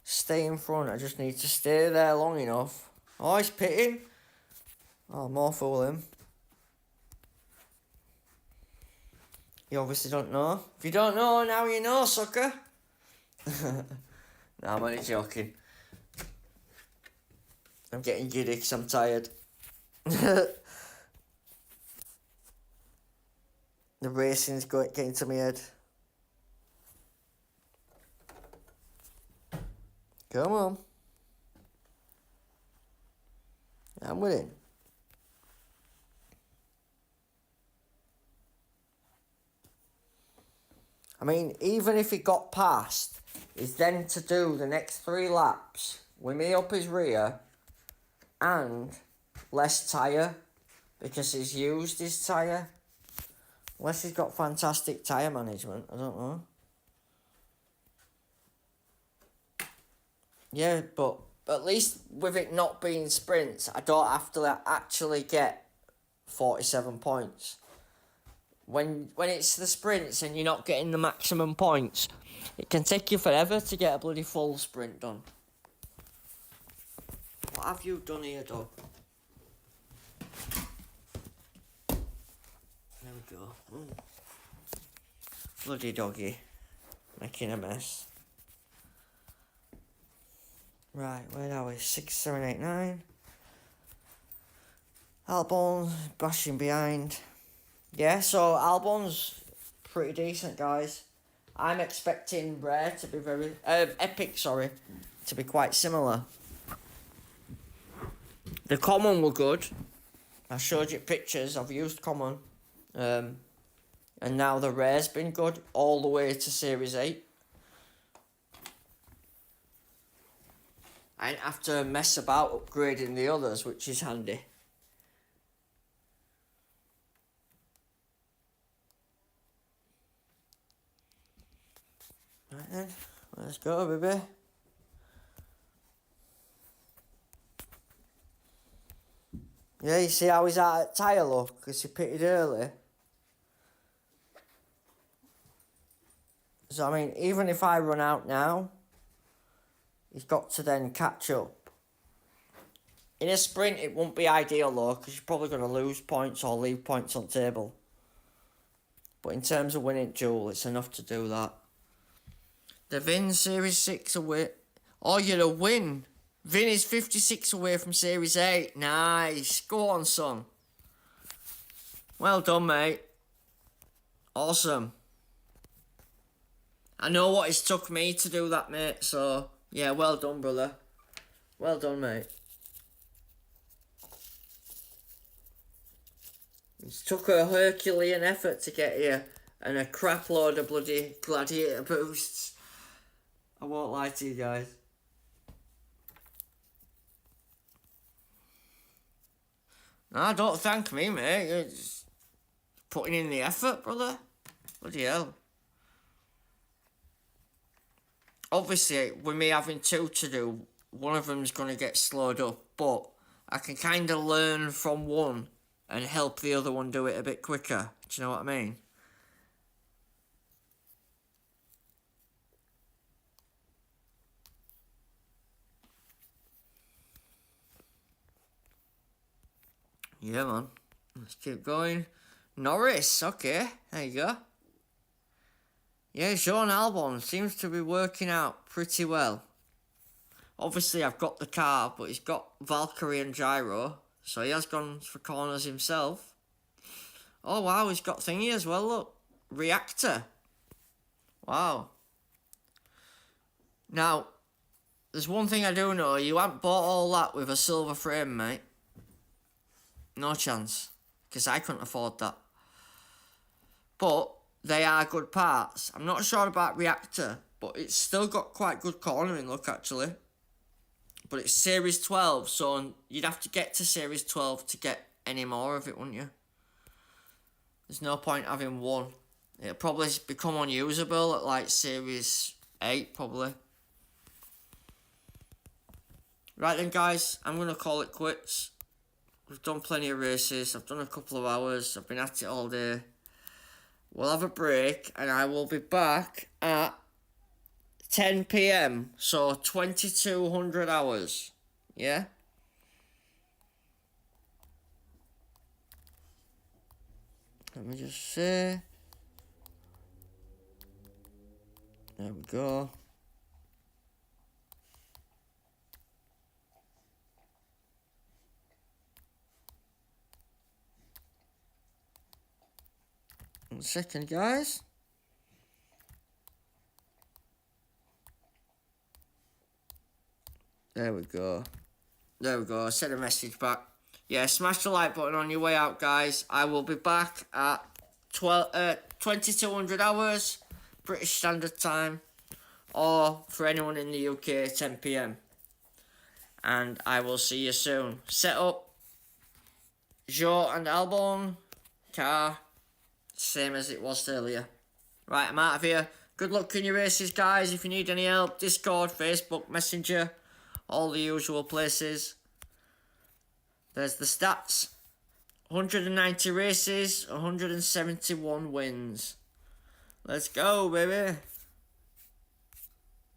stay in front, I just need to stay there long enough. Oh, he's pitting. Oh, more fool him. You obviously don't know. If you don't know, now you know, sucker. Nah, I'm only joking. I'm getting giddy because I'm tired. The racing's getting to my head. Come on. I'm winning. I mean, even if he got past, is then to do the next 3 laps with me up his rear and less tyre because he's used his tyre. Unless he's got fantastic tyre management, I don't know. Yeah, but at least with it not being sprints, I don't have to actually get 47 points. When it's the sprints and you're not getting the maximum points, it can take you forever to get a bloody full sprint done. What have you done here, dog? There we go. Ooh. Bloody doggy. Making a mess. Right, where are we? 6, 7, 8, 9. Albon's bashing behind. Yeah, so Albon's pretty decent, guys. I'm expecting Rare to be very... Epic, sorry. To be quite similar. The Common were good. I showed you pictures. I've used Common. And now the Rare's been good. All the way to Series 8. I didn't have to mess about upgrading the others, which is handy. Right then, let's go, baby. Yeah, you see how he's out at tyre look, because he pitted early. So, I mean, even if I run out now, he's got to then catch up. In a sprint, it won't be ideal, though, because you're probably going to lose points or leave points on table. But in terms of winning duel, it's enough to do that. The Vin Series 6 away. Oh, you're a win. Vin is 56 away from Series 8. Nice. Go on, son. Well done, mate. Awesome. I know what it's took me to do that, mate. So, yeah, well done, brother. Well done, mate. It's took a Herculean effort to get here. And a crap load of bloody gladiator boosts. I won't lie to you guys. No, don't thank me, mate. You're just putting in the effort, brother. Bloody hell. Obviously, with me having 2 to do, one of them's going to get slowed up. But I can kind of learn from one and help the other one do it a bit quicker. Do you know what I mean? Yeah, man. Let's keep going. Norris, okay. There you go. Yeah, Jean Albon seems to be working out pretty well. Obviously, I've got the car, but he's got Valkyrie and Gyro. So he has gone for corners himself. Oh, wow, he's got thingy as well, look. Reactor. Wow. Now, there's one thing I do know. You haven't bought all that with a silver frame, mate. No chance. Because I couldn't afford that. But they are good parts. I'm not sure about Reactor, but it's still got quite good cornering look, actually. But it's Series 12, so you'd have to get to Series 12 to get any more of it, wouldn't you? There's no point having one. It'll probably become unusable at like Series 8, probably. Right then, guys, I'm going to call it quits. We've done plenty of races. I've done a couple of hours. I've been at it all day. We'll have a break, and I will be back at 10 PM. So 2200 hours. Yeah? Let me just see. There we go. One second, guys. There we go. There we go. I sent a message back. Yeah, smash the like button on your way out, guys. I will be back at 2200 hours, British Standard Time, or for anyone in the UK, 10 PM. And I will see you soon. Set up Joe and Albon car, same as it was earlier. Right, I'm out of here. Good luck in your races, guys. If you need any help, Discord, Facebook, Messenger, all the usual places. There's the stats. 190 races, 171 wins. Let's go, baby.